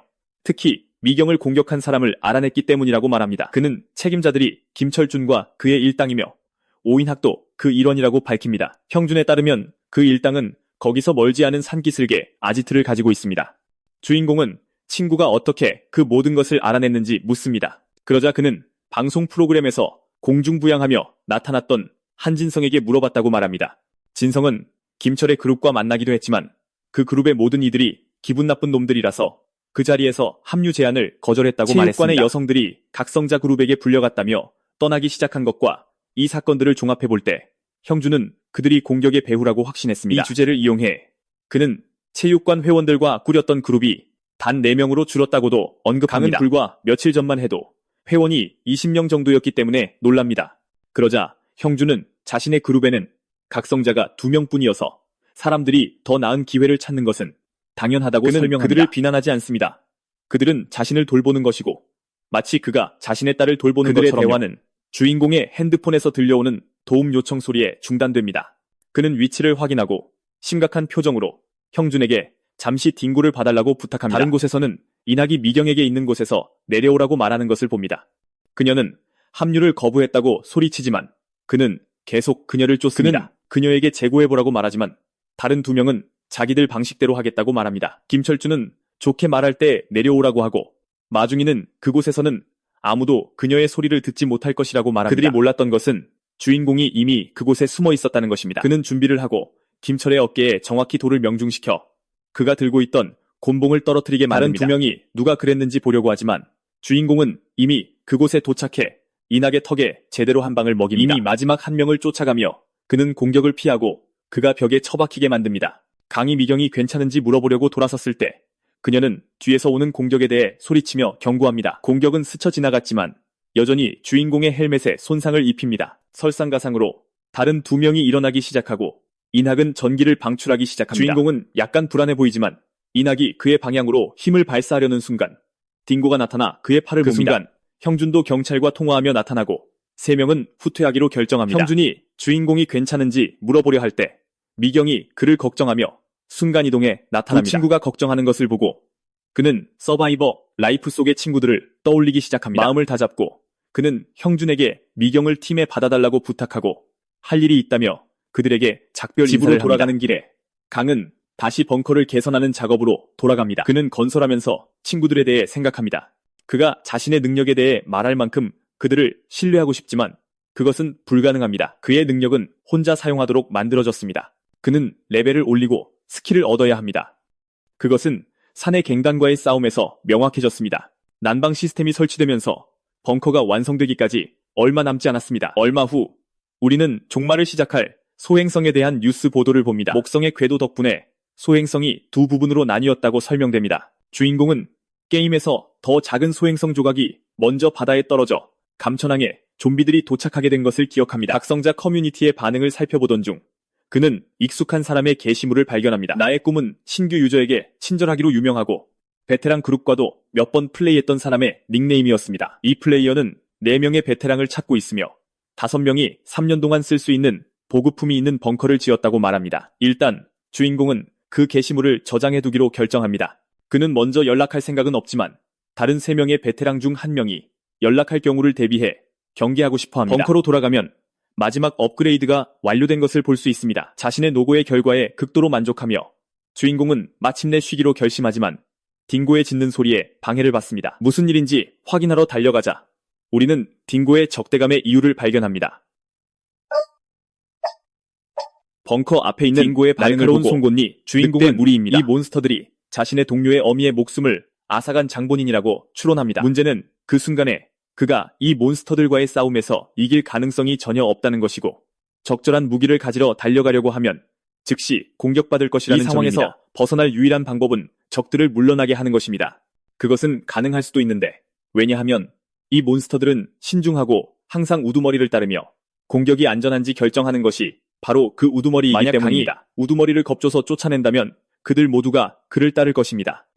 특히 미경을 공격한 사람을 알아냈기 때문이라고 말합니다. 그는 책임자들이 김철준과 그의 일당이며 오인학도 그 일원이라고 밝힙니다. 형준에 따르면 그 일당은 거기서 멀지 않은 산기슭에 아지트를 가지고 있습니다. 주인공은 친구가 어떻게 그 모든 것을 알아냈는지 묻습니다. 그러자 그는 방송 프로그램에서 공중부양하며 나타났던 한진성에게 물어봤다고 말합니다. 진성은 김철의 그룹과 만나기도 했지만 그 그룹의 모든 이들이 기분 나쁜 놈들이라서 그 자리에서 합류 제안을 거절했다고 말했습니다. 체육관의 여성들이 각성자 그룹에게 불려갔다며 떠나기 시작한 것과 이 사건들을 종합해볼 때 형준은 그들이 공격의 배후라고 확신했습니다. 이 주제를 이용해 그는 체육관 회원들과 꾸렸던 그룹이 단 4명으로 줄었다고도 언급합니다. 강은 불과 며칠 전만 해도 회원이 20명 정도였기 때문에 놀랍니다. 그러자 형준은 자신의 그룹에는 각성자가 2명뿐이어서 사람들이 더 나은 기회를 찾는 것은 당연하다고 설명합니다. 그들을 비난하지 않습니다. 그들은 자신을 돌보는 것이고 마치 그가 자신의 딸을 돌보는 것처럼요. 대화는 주인공의 핸드폰에서 들려오는 도움 요청 소리에 중단됩니다. 그는 위치를 확인하고 심각한 표정으로 형준에게 잠시 딩고를 봐달라고 부탁합니다. 다른 곳에서는 인학이 미경에게 있는 곳에서 내려오라고 말하는 것을 봅니다. 그녀는 합류를 거부했다고 소리치지만 그는 계속 그녀를 쫓습니다. 그녀에게 재고해보라고 말하지만 다른 2명은 자기들 방식대로 하겠다고 말합니다. 김철주는 좋게 말할 때 내려오라고 하고 마중이는 그곳에서는 아무도 그녀의 소리를 듣지 못할 것이라고 말합니다. 그들이 몰랐던 것은 주인공이 이미 그곳에 숨어 있었다는 것입니다. 그는 준비를 하고 김철의 어깨에 정확히 돌을 명중시켜 그가 들고 있던 곤봉을 떨어뜨리게 만듭니다. 다른 2명이 누가 그랬는지 보려고 하지만 주인공은 이미 그곳에 도착해 인학의 턱에 제대로 한 방을 먹입니다. 이미 마지막 1명을 쫓아가며 그는 공격을 피하고 그가 벽에 처박히게 만듭니다. 강희 미경이 괜찮은지 물어보려고 돌아섰을 때 그녀는 뒤에서 오는 공격에 대해 소리치며 경고합니다. 공격은 스쳐 지나갔지만 여전히 주인공의 헬멧에 손상을 입힙니다. 설상가상으로 다른 두 명이 일어나기 시작하고 인학은 전기를 방출하기 시작합니다. 주인공은 약간 불안해 보이지만 인학이 그의 방향으로 힘을 발사하려는 순간 딩고가 나타나 그의 팔을 봅니다. 순간 형준도 경찰과 통화하며 나타나고 세 명은 후퇴하기로 결정합니다. 형준이 주인공이 괜찮은지 물어보려 할 때 미경이 그를 걱정하며 순간이동해 나타납니다. 두 친구가 걱정하는 것을 보고 그는 서바이버 라이프 속의 친구들을 떠올리기 시작합니다. 마음을 다잡고 그는 형준에게 미경을 팀에 받아달라고 부탁하고 할 일이 있다며 그들에게 작별 집으로 돌아가는 길에 강은 다시 벙커를 개선하는 작업으로 돌아갑니다. 그는 건설하면서 친구들에 대해 생각합니다. 그가 자신의 능력에 대해 말할 만큼 그들을 신뢰하고 싶지만 그것은 불가능합니다. 그의 능력은 혼자 사용하도록 만들어졌습니다. 그는 레벨을 올리고 스킬을 얻어야 합니다. 그것은 산의 갱단과의 싸움에서 명확해졌습니다. 난방 시스템이 설치되면서 벙커가 완성되기까지 얼마 남지 않았습니다. 얼마 후 우리는 종말을 시작할 소행성에 대한 뉴스 보도를 봅니다. 목성의 궤도 덕분에 소행성이 두 부분으로 나뉘었다고 설명됩니다. 주인공은 게임에서 더 작은 소행성 조각이 먼저 바다에 떨어져 감천항에 좀비들이 도착하게 된 것을 기억합니다. 각성자 커뮤니티의 반응을 살펴보던 중 그는 익숙한 사람의 게시물을 발견합니다. 나의 꿈은 신규 유저에게 친절하기로 유명하고 베테랑 그룹과도 몇 번 플레이했던 사람의 닉네임이었습니다. 이 플레이어는 4명의 베테랑을 찾고 있으며 5명이 3년 동안 쓸 수 있는 보급품이 있는 벙커를 지었다고 말합니다. 일단 주인공은 그 게시물을 저장해두기로 결정합니다. 그는 먼저 연락할 생각은 없지만 다른 3명의 베테랑 중 1명이 연락할 경우를 대비해 경계하고 싶어합니다. 벙커로 돌아가면 마지막 업그레이드가 완료된 것을 볼 수 있습니다. 자신의 노고의 결과에 극도로 만족하며 주인공은 마침내 쉬기로 결심하지만 딩고의 짖는 소리에 방해를 받습니다. 무슨 일인지 확인하러 달려가자 우리는 딩고의 적대감의 이유를 발견합니다. 벙커 앞에 있는 딩고의 날카로운 송곳니 주인공은 무리입니다. 이 몬스터들이 자신의 동료의 어미의 목숨을 앗아간 장본인이라고 추론합니다. 문제는 그 순간에 그가 이 몬스터들과의 싸움에서 이길 가능성이 전혀 없다는 것이고 적절한 무기를 가지러 달려가려고 하면 즉시 공격받을 것이라는 상황에서 점입니다. 벗어날 유일한 방법은 적들을 물러나게 하는 것입니다. 그것은 가능할 수도 있는데 왜냐하면 이 몬스터들은 신중하고 항상 우두머리를 따르며 공격이 안전한지 결정하는 것이 바로 그 우두머리이기 때문입니다. 만약 강이 우두머리를 겁줘서 쫓아낸다면 그들 모두가 그를 따를 것입니다.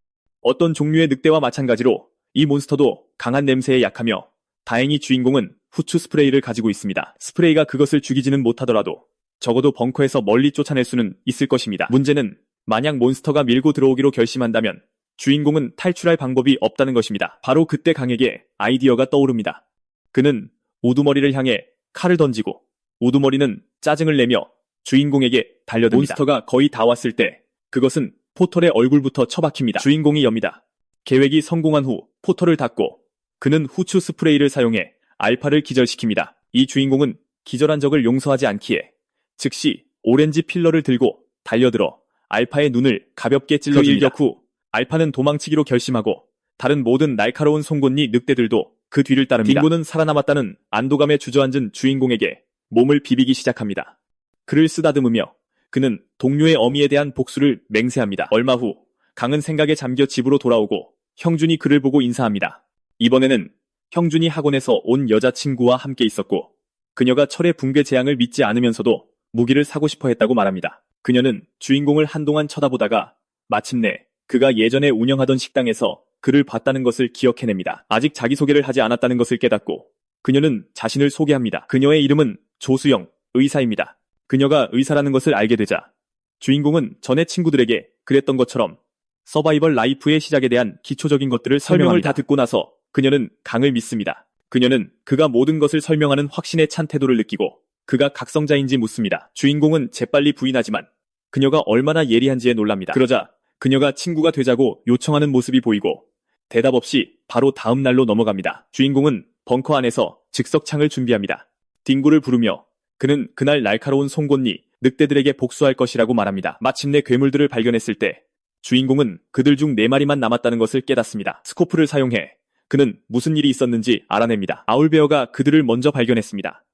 어떤 종류의 늑대와 마찬가지로 이 몬스터도 강한 냄새에 약하며 다행히 주인공은 후추 스프레이를 가지고 있습니다. 스프레이가 그것을 죽이지는 못하더라도 적어도 벙커에서 멀리 쫓아낼 수는 있을 것입니다. 문제는 만약 몬스터가 밀고 들어오기로 결심한다면 주인공은 탈출할 방법이 없다는 것입니다. 바로 그때 강에게 아이디어가 떠오릅니다. 그는 우두머리를 향해 칼을 던지고 우두머리는 짜증을 내며 주인공에게 달려듭니다. 몬스터가 거의 다 왔을 때 그것은 포털의 얼굴부터 처박힙니다. 주인공이 엽니다. 계획이 성공한 후 포털을 닫고 그는 후추 스프레이를 사용해 알파를 기절시킵니다. 이 주인공은 기절한 적을 용서하지 않기에 즉시 오렌지 필러를 들고 달려들어 알파의 눈을 가볍게 찔러줍니다. 그 일격 후 알파는 도망치기로 결심하고 다른 모든 날카로운 송곳니 늑대들도 그 뒤를 따릅니다. 딩고는 살아남았다는 안도감에 주저앉은 주인공에게 몸을 비비기 시작합니다. 그를 쓰다듬으며 그는 동료의 어미에 대한 복수를 맹세합니다. 얼마 후 강은 생각에 잠겨 집으로 돌아오고 형준이 그를 보고 인사합니다. 이번에는 형준이 학원에서 온 여자친구와 함께 있었고 그녀가 철의 붕괴 재앙을 믿지 않으면서도 무기를 사고 싶어 했다고 말합니다. 그녀는 주인공을 한동안 쳐다보다가 마침내 그가 예전에 운영하던 식당에서 그를 봤다는 것을 기억해냅니다. 아직 자기소개를 하지 않았다는 것을 깨닫고 그녀는 자신을 소개합니다. 그녀의 이름은 조수영 의사입니다. 그녀가 의사라는 것을 알게 되자 주인공은 전에 친구들에게 그랬던 것처럼 서바이벌 라이프의 시작에 대한 기초적인 것들을 설명을 다 듣고 나서 그녀는 강을 믿습니다. 그녀는 그가 모든 것을 설명하는 확신에 찬 태도를 느끼고 그가 각성자인지 묻습니다. 주인공은 재빨리 부인하지만 그녀가 얼마나 예리한지에 놀랍니다. 그러자 그녀가 친구가 되자고 요청하는 모습이 보이고 대답 없이 바로 다음 날로 넘어갑니다. 주인공은 벙커 안에서 즉석창을 준비합니다. 딩고를 부르며 그는 그날 날카로운 송곳니 늑대들에게 복수할 것이라고 말합니다. 마침내 괴물들을 발견했을 때 주인공은 그들 중 4마리만 남았다는 것을 깨닫습니다. 스코프를 사용해 그는 무슨 일이 있었는지 알아냅니다. 아울베어가 그들을 먼저 발견했습니다.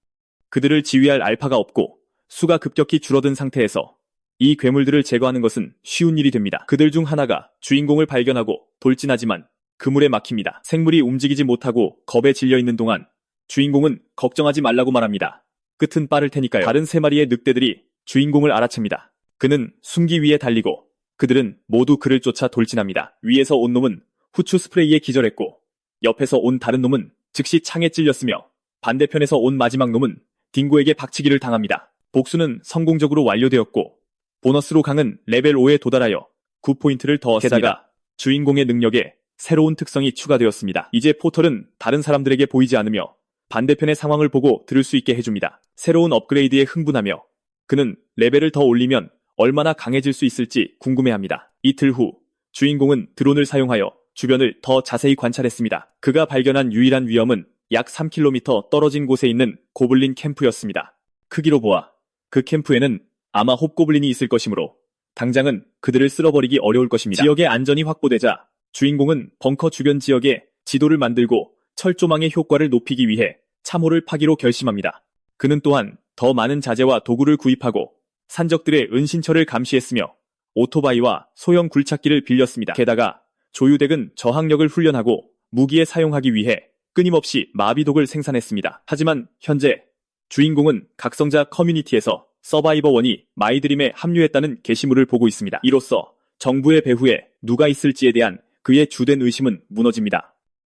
그들을 지휘할 알파가 없고 수가 급격히 줄어든 상태에서 이 괴물들을 제거하는 것은 쉬운 일이 됩니다. 그들 중 하나가 주인공을 발견하고 돌진하지만 그물에 막힙니다. 생물이 움직이지 못하고 겁에 질려 있는 동안 주인공은 걱정하지 말라고 말합니다. 끝은 빠를 테니까요. 다른 3마리의 늑대들이 주인공을 알아챕니다. 그는 숨기 위에 달리고 그들은 모두 그를 쫓아 돌진합니다. 위에서 온 놈은 후추 스프레이에 기절했고 옆에서 온 다른 놈은 즉시 창에 찔렸으며 반대편에서 온 마지막 놈은 딩고에게 박치기를 당합니다. 복수는 성공적으로 완료되었고 보너스로 강은 레벨 5에 도달하여 9포인트를 더했습니다. 게다가 주인공의 능력에 새로운 특성이 추가되었습니다. 이제 포털은 다른 사람들에게 보이지 않으며 반대편의 상황을 보고 들을 수 있게 해줍니다. 새로운 업그레이드에 흥분하며 그는 레벨을 더 올리면 얼마나 강해질 수 있을지 궁금해합니다. 이틀 후 주인공은 드론을 사용하여 주변을 더 자세히 관찰했습니다. 그가 발견한 유일한 위험은 약 3km 떨어진 곳에 있는 고블린 캠프였습니다. 크기로 보아 그 캠프에는 아마 홉고블린이 있을 것이므로 당장은 그들을 쓸어버리기 어려울 것입니다. 지역의 안전이 확보되자 주인공은 벙커 주변 지역에 지도를 만들고 철조망의 효과를 높이기 위해 참호를 파기로 결심합니다. 그는 또한 더 많은 자재와 도구를 구입하고 산적들의 은신처를 감시했으며 오토바이와 소형 굴착기를 빌렸습니다. 게다가 조유덱은 저항력을 훈련하고 무기에 사용하기 위해 끊임없이 마비독을 생산했습니다. 하지만 현재 주인공은 각성자 커뮤니티에서 서바이버1이 마이드림에 합류했다는 게시물을 보고 있습니다. 이로써 정부의 배후에 누가 있을지에 대한 그의 주된 의심은 무너집니다.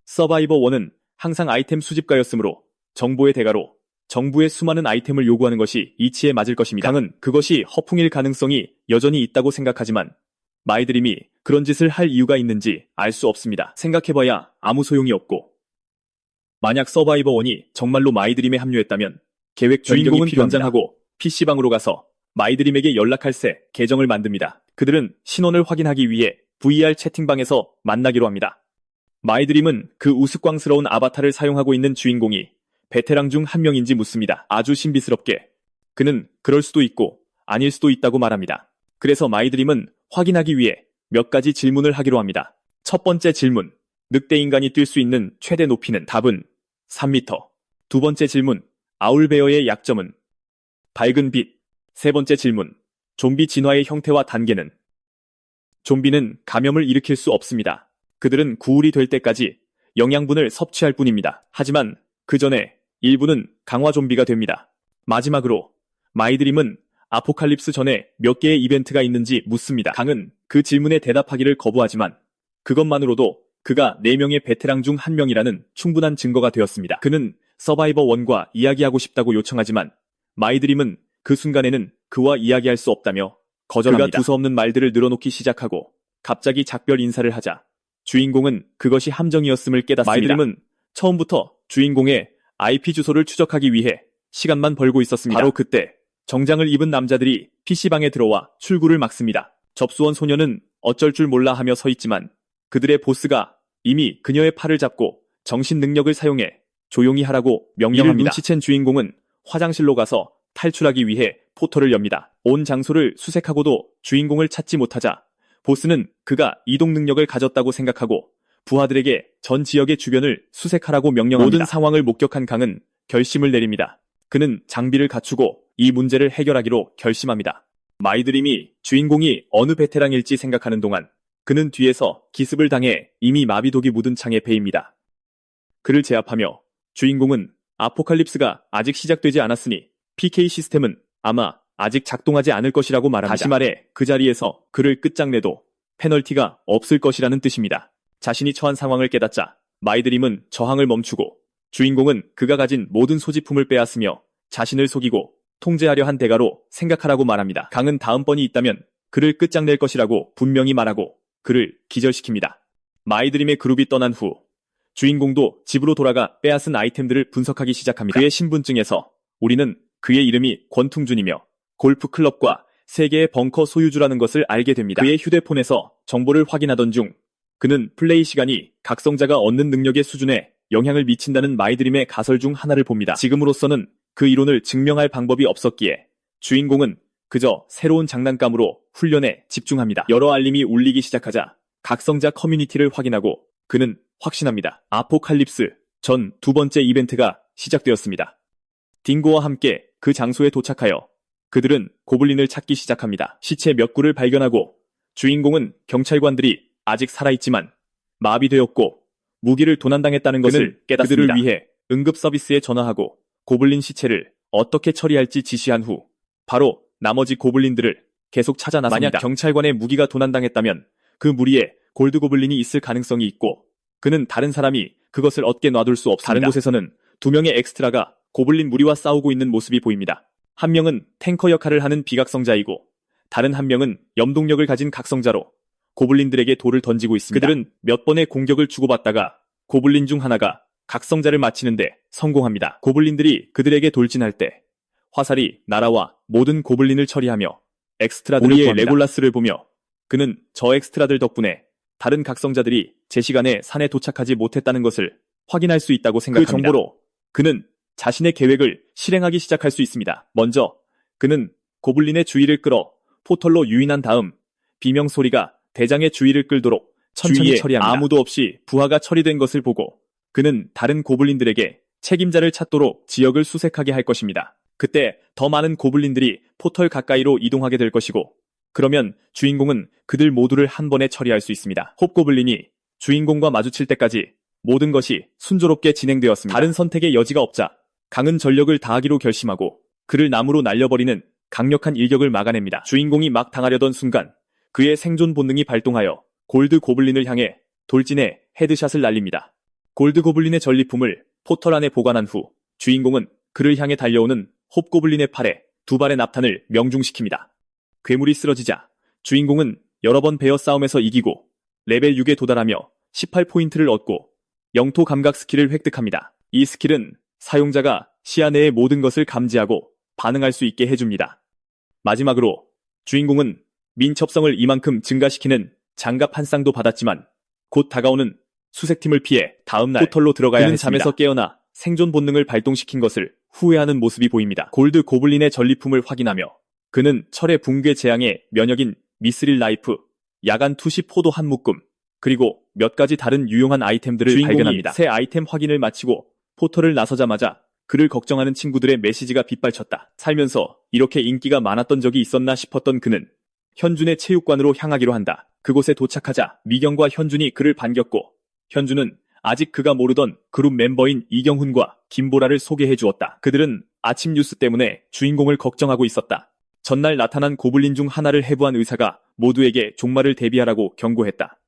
서바이버1은 항상 아이템 수집가였으므로 정보의 대가로 정부의 수많은 아이템을 요구하는 것이 이치에 맞을 것입니다. 강은 그것이 허풍일 가능성이 여전히 있다고 생각하지만 마이드림이 그런 짓을 할 이유가 있는지 알 수 없습니다. 생각해봐야 아무 소용이 없고 만약 서바이버1이 정말로 마이드림에 합류했다면 계획 주인공은 변장하고 PC방으로 가서 마이드림에게 연락할 새 계정을 만듭니다. 그들은 신원을 확인하기 위해 VR 채팅방에서 만나기로 합니다. 마이드림은 그 우스꽝스러운 아바타를 사용하고 있는 주인공이 베테랑 중 한 명인지 묻습니다. 아주 신비스럽게 그는 그럴 수도 있고 아닐 수도 있다고 말합니다. 그래서 마이드림은 확인하기 위해 몇 가지 질문을 하기로 합니다. 첫 번째 질문, 늑대인간이 뛸 수 있는 최대 높이는? 답은 3m. 두 번째 질문, 아울베어의 약점은? 밝은 빛. 세 번째 질문, 좀비 진화의 형태와 단계는? 좀비는 감염을 일으킬 수 없습니다. 그들은 구울이 될 때까지 영양분을 섭취할 뿐입니다. 하지만 그 전에 일부는 강화 좀비가 됩니다. 마지막으로 마이드림은 아포칼립스 전에 몇 개의 이벤트가 있는지 묻습니다. 강은 그 질문에 대답하기를 거부하지만 그것만으로도 그가 4명의 베테랑 중 1명이라는 충분한 증거가 되었습니다. 그는 서바이버1과 이야기하고 싶다고 요청하지만 마이드림은 그 순간에는 그와 이야기할 수 없다며 거절합니다. 그가 두서없는 말들을 늘어놓기 시작하고 갑자기 작별 인사를 하자 주인공은 그것이 함정이었음을 깨닫습니다. 마이드림은 처음부터 주인공의 IP 주소를 추적하기 위해 시간만 벌고 있었습니다. 바로 그때 정장을 입은 남자들이 PC방에 들어와 출구를 막습니다. 접수원 소녀는 어쩔 줄 몰라 하며 서 있지만 그들의 보스가 이미 그녀의 팔을 잡고 정신 능력을 사용해 조용히 하라고 명령합니다. 이를 눈치챈 주인공은 화장실로 가서 탈출하기 위해 포털을 엽니다. 온 장소를 수색하고도 주인공을 찾지 못하자 보스는 그가 이동 능력을 가졌다고 생각하고 부하들에게 전 지역의 주변을 수색하라고 명령합니다. 모든 상황을 목격한 강은 결심을 내립니다. 그는 장비를 갖추고 이 문제를 해결하기로 결심합니다. 마이드림이 주인공이 어느 베테랑일지 생각하는 동안 그는 뒤에서 기습을 당해 이미 마비독이 묻은 창에 베입니다. 그를 제압하며 주인공은 아포칼립스가 아직 시작되지 않았으니 PK 시스템은 아마 아직 작동하지 않을 것이라고 말합니다. 다시 말해 그 자리에서 그를 끝장내도 페널티가 없을 것이라는 뜻입니다. 자신이 처한 상황을 깨닫자 마이드림은 저항을 멈추고 주인공은 그가 가진 모든 소지품을 빼앗으며 자신을 속이고 통제하려 한 대가로 생각하라고 말합니다. 강은 다음번이 있다면 그를 끝장낼 것이라고 분명히 말하고 그를 기절시킵니다. 마이드림의 그룹이 떠난 후 주인공도 집으로 돌아가 빼앗은 아이템들을 분석하기 시작합니다. 그의 신분증에서 우리는 그의 이름이 권퉁준이며 골프클럽과 3개의 벙커 소유주라는 것을 알게 됩니다. 그의 휴대폰에서 정보를 확인하던 중 그는 플레이 시간이 각성자가 얻는 능력의 수준에 영향을 미친다는 마이드림의 가설 중 하나를 봅니다. 지금으로서는 그 이론을 증명할 방법이 없었기에 주인공은 그저 새로운 장난감으로 훈련에 집중합니다. 여러 알림이 울리기 시작하자 각성자 커뮤니티를 확인하고 그는 확신합니다. 아포칼립스 전 두 번째 이벤트가 시작되었습니다. 딩고와 함께 그 장소에 도착하여 그들은 고블린을 찾기 시작합니다. 시체 몇 구를 발견하고 주인공은 경찰관들이 아직 살아있지만 마비되었고 무기를 도난당했다는 것을 깨닫습니다. 그들을 위해 응급 서비스에 전화하고 고블린 시체를 어떻게 처리할지 지시한 후 바로 나머지 고블린들을 계속 찾아 나섭니다. 만약 경찰관의 무기가 도난당했다면 그 무리에 골드 고블린이 있을 가능성이 있고 그는 다른 사람이 그것을 얻게 놔둘 수 없습니다. 다른 곳에서는 2명의 엑스트라가 고블린 무리와 싸우고 있는 모습이 보입니다. 한 명은 탱커 역할을 하는 비각성자이고 다른 한 명은 염동력을 가진 각성자로 고블린들에게 돌을 던지고 있습니다. 그들은 몇 번의 공격을 주고받다가 고블린 중 하나가 각성자를 맞히는데 성공합니다. 고블린들이 그들에게 돌진할 때 화살이 날아와 모든 고블린을 처리하며 엑스트라들을 구합니다. 레골라스를 보며 그는 저 엑스트라들 덕분에 다른 각성자들이 제 시간에 산에 도착하지 못했다는 것을 확인할 수 있다고 생각합니다. 그 정보로 그는 자신의 계획을 실행하기 시작할 수 있습니다. 먼저 그는 고블린의 주의를 끌어 포털로 유인한 다음 비명 소리가 대장의 주의를 끌도록 천천히 처리합니다. 아무도 없이 부하가 처리된 것을 보고 그는 다른 고블린들에게 책임자를 찾도록 지역을 수색하게 할 것입니다. 그때 더 많은 고블린들이 포털 가까이로 이동하게 될 것이고 그러면 주인공은 그들 모두를 한 번에 처리할 수 있습니다. 홉고블린이 주인공과 마주칠 때까지 모든 것이 순조롭게 진행되었습니다. 다른 선택의 여지가 없자 강은 전력을 다하기로 결심하고 그를 나무로 날려버리는 강력한 일격을 막아냅니다. 주인공이 막 당하려던 순간 그의 생존 본능이 발동하여 골드 고블린을 향해 돌진해 헤드샷을 날립니다. 골드 고블린의 전리품을 포털 안에 보관한 후 주인공은 그를 향해 달려오는 홉고블린의 팔에 2발의 납탄을 명중시킵니다. 괴물이 쓰러지자 주인공은 여러 번 베어 싸움에서 이기고 레벨 6에 도달하며 18포인트를 얻고 영토 감각 스킬을 획득합니다. 이 스킬은 사용자가 시야 내의 모든 것을 감지하고 반응할 수 있게 해줍니다. 마지막으로 주인공은 민첩성을 이만큼 증가시키는 장갑 한 쌍도 받았지만 곧 다가오는 수색팀을 피해 다음날 포털로 들어가야 했습니다. 그는 잠에서 깨어나 생존 본능을 발동시킨 것을 후회하는 모습이 보입니다. 골드 고블린의 전리품을 확인하며 그는 철의 붕괴 재앙의 면역인 미스릴 라이프, 야간 투시 포도 한 묶음, 그리고 몇 가지 다른 유용한 아이템들을 발견합니다. 새 아이템 확인을 마치고 포털을 나서자마자 그를 걱정하는 친구들의 메시지가 빗발쳤다. 살면서 이렇게 인기가 많았던 적이 있었나 싶었던 그는 현준의 체육관으로 향하기로 한다. 그곳에 도착하자 미경과 현준이 그를 반겼고 현준은 아직 그가 모르던 그룹 멤버인 이경훈과 김보라를 소개해 주었다. 그들은 아침 뉴스 때문에 주인공을 걱정하고 있었다. 전날 나타난 고블린 중 하나를 해부한 의사가 모두에게 종말을 대비하라고 경고했다.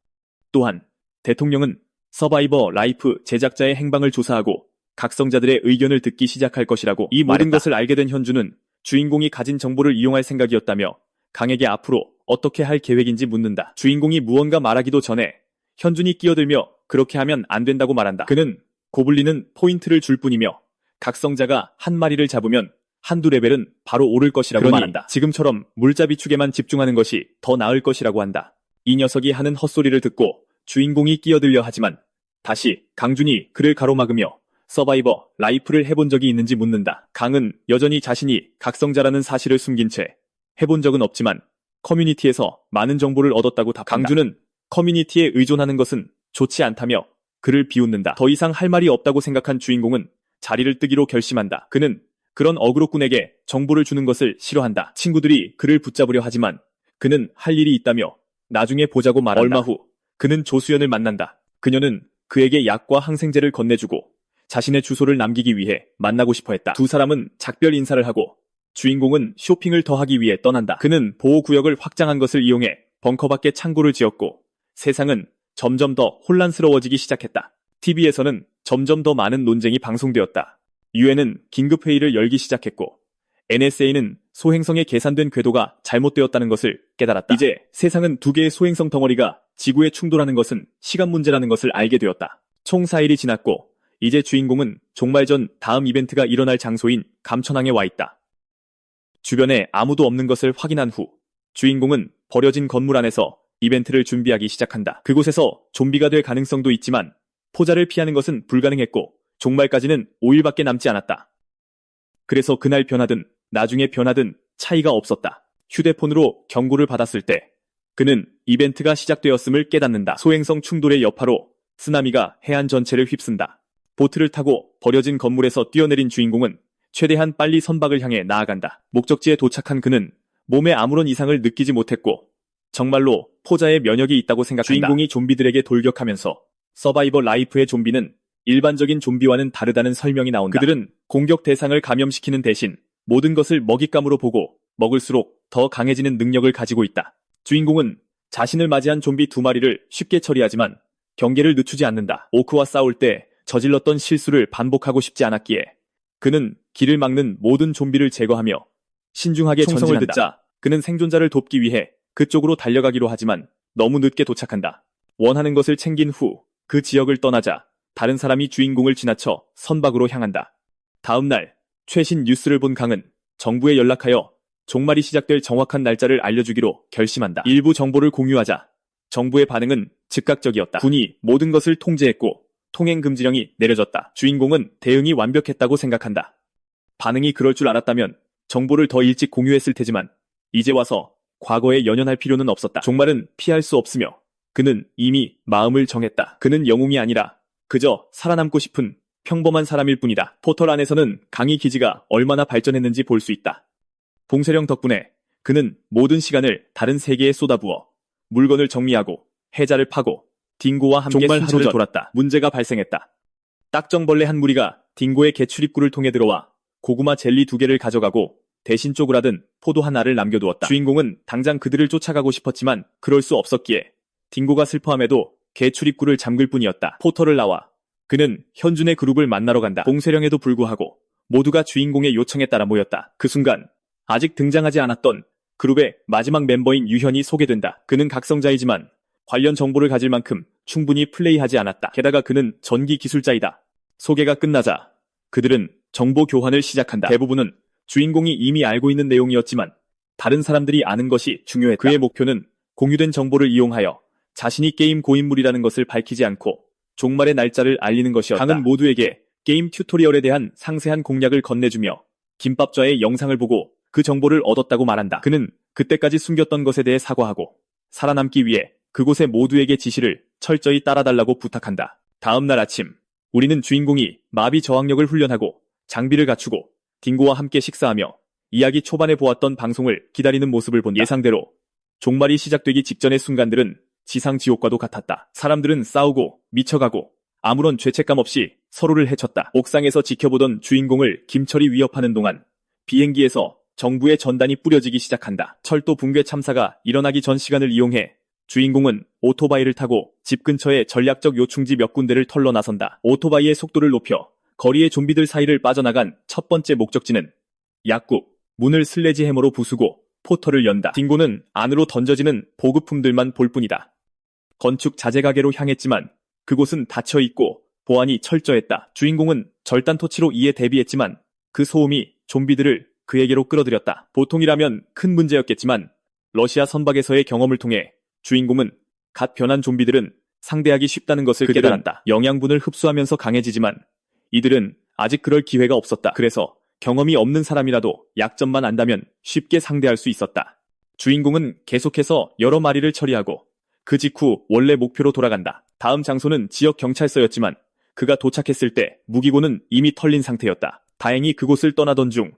또한 대통령은 서바이버 라이프 제작자의 행방을 조사하고 각성자들의 의견을 듣기 시작할 것이라고 이 모든 것을 알게 된 현준은 주인공이 가진 정보를 이용할 생각이었다며 강에게 앞으로 어떻게 할 계획인지 묻는다. 주인공이 무언가 말하기도 전에 현준이 끼어들며 그렇게 하면 안 된다고 말한다. 그는 고블린은 포인트를 줄 뿐이며 각성자가 한 마리를 잡으면 한두 레벨은 바로 오를 것이라고 말한다. 지금처럼 물자 비축에만 집중하는 것이 더 나을 것이라고 한다. 이 녀석이 하는 헛소리를 듣고 주인공이 끼어들려 하지만 다시 강준이 그를 가로막으며 서바이버 라이프를 해본 적이 있는지 묻는다. 강은 여전히 자신이 각성자라는 사실을 숨긴 채 해본 적은 없지만 커뮤니티에서 많은 정보를 얻었다고 답한다. 강준은 커뮤니티에 의존하는 것은 좋지 않다며 그를 비웃는다. 더 이상 할 말이 없다고 생각한 주인공은 자리를 뜨기로 결심한다. 그는 그런 어그로꾼에게 정보를 주는 것을 싫어한다. 친구들이 그를 붙잡으려 하지만 그는 할 일이 있다며 나중에 보자고 말한다. 얼마 후 그는 조수연을 만난다. 그녀는 그에게 약과 항생제를 건네주고 자신의 주소를 남기기 위해 만나고 싶어 했다. 두 사람은 작별 인사를 하고 주인공은 쇼핑을 더 하기 위해 떠난다. 그는 보호구역을 확장한 것을 이용해 벙커 밖에 창고를 지었고 세상은 점점 더 혼란스러워지기 시작했다. TV에서는 점점 더 많은 논쟁이 방송되었다. 유엔은 긴급회의를 열기 시작했고 NSA는 소행성의 계산된 궤도가 잘못되었다는 것을 깨달았다. 이제 세상은 두 개의 소행성 덩어리가 지구에 충돌하는 것은 시간 문제라는 것을 알게 되었다. 총 4일이 지났고 이제 주인공은 종말 전 다음 이벤트가 일어날 장소인 감천항에 와 있다. 주변에 아무도 없는 것을 확인한 후 주인공은 버려진 건물 안에서 이벤트를 준비하기 시작한다. 그곳에서 좀비가 될 가능성도 있지만 포자를 피하는 것은 불가능했고 종말까지는 5일밖에 남지 않았다. 그래서 그날 변하든 나중에 변하든 차이가 없었다. 휴대폰으로 경고를 받았을 때 그는 이벤트가 시작되었음을 깨닫는다. 소행성 충돌의 여파로 쓰나미가 해안 전체를 휩쓴다. 보트를 타고 버려진 건물에서 뛰어내린 주인공은 최대한 빨리 선박을 향해 나아간다. 목적지에 도착한 그는 몸에 아무런 이상을 느끼지 못했고 정말로 포자에 면역이 있다고 생각한다. 주인공이 좀비들에게 돌격하면서 서바이버 라이프의 좀비는 일반적인 좀비와는 다르다는 설명이 나온다. 그들은 공격 대상을 감염시키는 대신 모든 것을 먹잇감으로 보고 먹을수록 더 강해지는 능력을 가지고 있다. 주인공은 자신을 맞이한 좀비 2마리를 쉽게 처리하지만 경계를 늦추지 않는다. 오크와 싸울 때 저질렀던 실수를 반복하고 싶지 않았기에 그는 길을 막는 모든 좀비를 제거하며 신중하게 전진한다. 듣자 그는 생존자를 돕기 위해 그쪽으로 달려가기로 하지만 너무 늦게 도착한다. 원하는 것을 챙긴 후 그 지역을 떠나자 다른 사람이 주인공을 지나쳐 선박으로 향한다. 다음 날 최신 뉴스를 본 강은 정부에 연락하여 종말이 시작될 정확한 날짜를 알려주기로 결심한다. 일부 정보를 공유하자 정부의 반응은 즉각적이었다. 군이 모든 것을 통제했고 통행 금지령이 내려졌다. 주인공은 대응이 완벽했다고 생각한다. 반응이 그럴 줄 알았다면 정보를 더 일찍 공유했을 테지만 이제 와서 과거에 연연할 필요는 없었다. 종말은 피할 수 없으며 그는 이미 마음을 정했다. 그는 영웅이 아니라 그저 살아남고 싶은 평범한 사람일 뿐이다. 포털 안에서는 강의 기지가 얼마나 발전했는지 볼 수 있다. 봉쇄령 덕분에 그는 모든 시간을 다른 세계에 쏟아부어 물건을 정리하고 해자를 파고 딩고와 함께 순찰을 돌았다. 문제가 발생했다. 딱정벌레 한 무리가 딩고의 개출입구를 통해 들어와 고구마 젤리 2개를 가져가고 대신 쪼그라든 포도 하나를 남겨두었다. 주인공은 당장 그들을 쫓아가고 싶었지만 그럴 수 없었기에 딩고가 슬퍼함에도 개출입구를 잠글 뿐이었다. 포털을 나와 그는 현준의 그룹을 만나러 간다. 봉쇄령에도 불구하고 모두가 주인공의 요청에 따라 모였다. 그 순간 아직 등장하지 않았던 그룹의 마지막 멤버인 유현이 소개된다. 그는 각성자이지만 관련 정보를 가질 만큼 충분히 플레이하지 않았다. 게다가 그는 전기 기술자이다. 소개가 끝나자 그들은 정보 교환을 시작한다. 대부분은 주인공이 이미 알고 있는 내용이었지만 다른 사람들이 아는 것이 중요했다. 그의 목표는 공유된 정보를 이용하여 자신이 게임 고인물이라는 것을 밝히지 않고 종말의 날짜를 알리는 것이었다. 강은 모두에게 게임 튜토리얼에 대한 상세한 공략을 건네주며 김밥좌의 영상을 보고 그 정보를 얻었다고 말한다. 그는 그때까지 숨겼던 것에 대해 사과하고 살아남기 위해 그곳의 모두에게 지시를 철저히 따라달라고 부탁한다. 다음 날 아침 우리는 주인공이 마비 저항력을 훈련하고 장비를 갖추고 딩고와 함께 식사하며 이야기 초반에 보았던 방송을 기다리는 모습을 본다. 예상대로 종말이 시작되기 직전의 순간들은 지상 지옥과도 같았다. 사람들은 싸우고 미쳐가고 아무런 죄책감 없이 서로를 해쳤다. 옥상에서 지켜보던 주인공을 김철이 위협하는 동안 비행기에서 정부의 전단이 뿌려지기 시작한다. 철도 붕괴 참사가 일어나기 전 시간을 이용해 주인공은 오토바이를 타고 집 근처의 전략적 요충지 몇 군데를 털러 나선다. 오토바이의 속도를 높여 거리의 좀비들 사이를 빠져나간 첫 번째 목적지는 약국. 문을 슬래지 해머로 부수고 포털을 연다. 딩고는 안으로 던져지는 보급품들만 볼 뿐이다. 건축 자재 가게로 향했지만 그곳은 닫혀있고 보안이 철저했다. 주인공은 절단 토치로 이에 대비했지만 그 소음이 좀비들을 그에게로 끌어들였다. 보통이라면 큰 문제였겠지만 러시아 선박에서의 경험을 통해 주인공은 갓 변한 좀비들은 상대하기 쉽다는 것을 깨달았다. 영양분을 흡수하면서 강해지지만 이들은 아직 그럴 기회가 없었다. 그래서 경험이 없는 사람이라도 약점만 안다면 쉽게 상대할 수 있었다. 주인공은 계속해서 여러 마리를 처리하고 그 직후 원래 목표로 돌아간다. 다음 장소는 지역 경찰서였지만 그가 도착했을 때 무기고는 이미 털린 상태였다. 다행히 그곳을 떠나던 중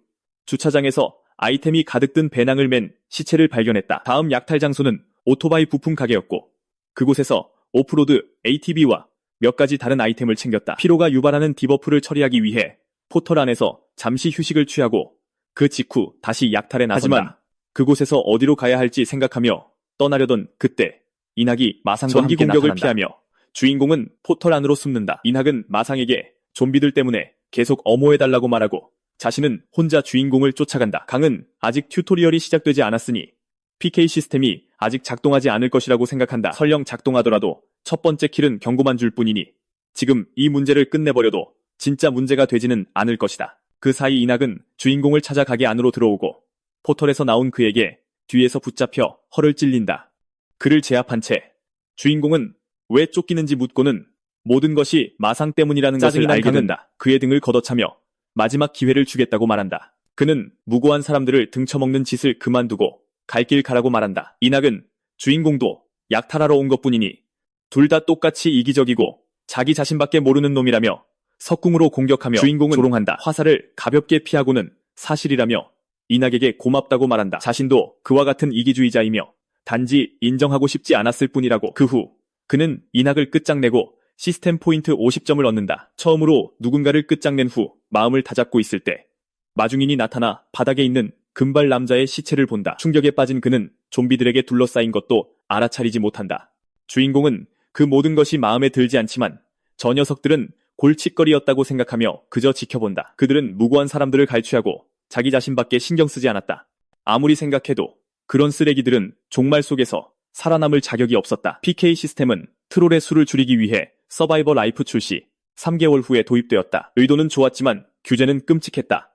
주차장에서 아이템이 가득 든 배낭을 맨 시체를 발견했다. 다음 약탈 장소는 오토바이 부품 가게였고 그곳에서 오프로드 ATV와 몇 가지 다른 아이템을 챙겼다. 피로가 유발하는 디버프를 처리하기 위해 포털 안에서 잠시 휴식을 취하고 그 직후 다시 약탈에 나선다. 하지만 그곳에서 어디로 가야 할지 생각하며 떠나려던 그때 인학이 마상과 전기 공격을 피하며 주인공은 포털 안으로 숨는다. 인학은 마상에게 좀비들 때문에 계속 엄호해달라고 말하고 자신은 혼자 주인공을 쫓아간다. 강은 아직 튜토리얼이 시작되지 않았으니 PK 시스템이 아직 작동하지 않을 것이라고 생각한다. 설령 작동하더라도 첫 번째 킬은 경고만 줄 뿐이니 지금 이 문제를 끝내버려도 진짜 문제가 되지는 않을 것이다. 그 사이 인학은 주인공을 찾아 가게 안으로 들어오고 포털에서 나온 그에게 뒤에서 붙잡혀 허를 찔린다. 그를 제압한 채 주인공은 왜 쫓기는지 묻고는 모든 것이 마상 때문이라는 것을 알게 된다. 그의 등을 걷어차며 마지막 기회를 주겠다고 말한다. 그는 무고한 사람들을 등쳐먹는 짓을 그만두고 갈 길 가라고 말한다. 인학은 주인공도 약탈하러 온 것뿐이니 둘 다 똑같이 이기적이고 자기 자신밖에 모르는 놈이라며 석궁으로 공격하며 주인공은 조롱한다. 화살을 가볍게 피하고는 사실이라며 인학에게 고맙다고 말한다. 자신도 그와 같은 이기주의자이며 단지 인정하고 싶지 않았을 뿐이라고. 그 후 그는 인학을 끝장내고 시스템 포인트 50점을 얻는다. 처음으로 누군가를 끝장낸 후 마음을 다잡고 있을 때 마중인이 나타나 바닥에 있는 금발 남자의 시체를 본다. 충격에 빠진 그는 좀비들에게 둘러싸인 것도 알아차리지 못한다. 주인공은 그 모든 것이 마음에 들지 않지만 저 녀석들은 골칫거리였다고 생각하며 그저 지켜본다. 그들은 무고한 사람들을 갈취하고 자기 자신밖에 신경 쓰지 않았다. 아무리 생각해도 그런 쓰레기들은 종말 속에서 살아남을 자격이 없었다. PK 시스템은 트롤의 수를 줄이기 위해 서바이벌 라이프 출시 3개월 후에 도입되었다. 의도는 좋았지만 규제는 끔찍했다.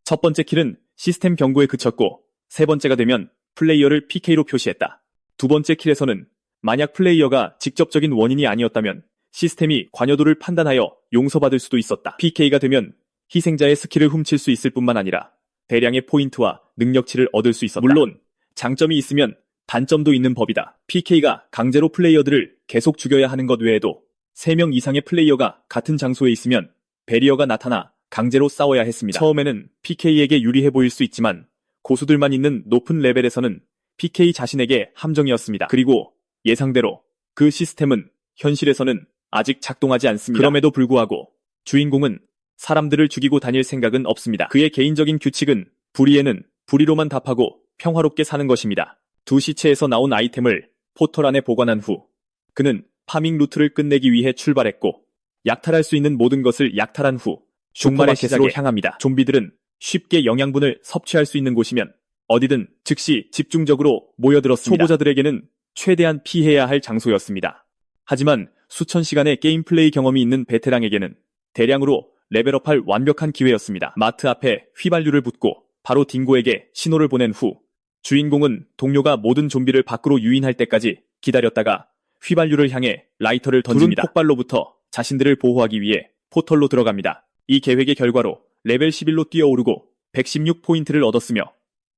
첫 번째 킬은 시스템 경고에 그쳤고 세 번째가 되면 플레이어를 PK로 표시했다. 두 번째 킬에서는 만약 플레이어가 직접적인 원인이 아니었다면 시스템이 관여도를 판단하여 용서받을 수도 있었다. PK가 되면 희생자의 스킬을 훔칠 수 있을 뿐만 아니라 대량의 포인트와 능력치를 얻을 수 있었다. 물론 장점이 있으면 단점도 있는 법이다. PK가 강제로 플레이어들을 계속 죽여야 하는 것 외에도 3명 이상의 플레이어가 같은 장소에 있으면 베리어가 나타나 강제로 싸워야 했습니다. 처음에는 PK에게 유리해 보일 수 있지만 고수들만 있는 높은 레벨에서는 PK 자신에게 함정이었습니다. 그리고 예상대로 그 시스템은 현실에서는 아직 작동하지 않습니다. 그럼에도 불구하고 주인공은 사람들을 죽이고 다닐 생각은 없습니다. 그의 개인적인 규칙은 불의에는 불의로만 답하고 평화롭게 사는 것입니다. 두 시체에서 나온 아이템을 포털 안에 보관한 후 그는 파밍 루트를 끝내기 위해 출발했고 약탈할 수 있는 모든 것을 약탈한 후 슈퍼마켓으로 향합니다. 좀비들은 쉽게 영양분을 섭취할 수 있는 곳이면 어디든 즉시 집중적으로 모여들었습니다. 초보자들에게는 최대한 피해야 할 장소였습니다. 하지만 수천 시간의 게임 플레이 경험이 있는 베테랑에게는 대량으로 레벨업할 완벽한 기회였습니다. 마트 앞에 휘발유를 붓고 바로 딩고에게 신호를 보낸 후 주인공은 동료가 모든 좀비를 밖으로 유인할 때까지 기다렸다가 휘발유를 향해 라이터를 던집니다. 둘은 폭발로부터 자신들을 보호하기 위해 포털로 들어갑니다. 이 계획의 결과로 레벨 11로 뛰어오르고 116포인트를 얻었으며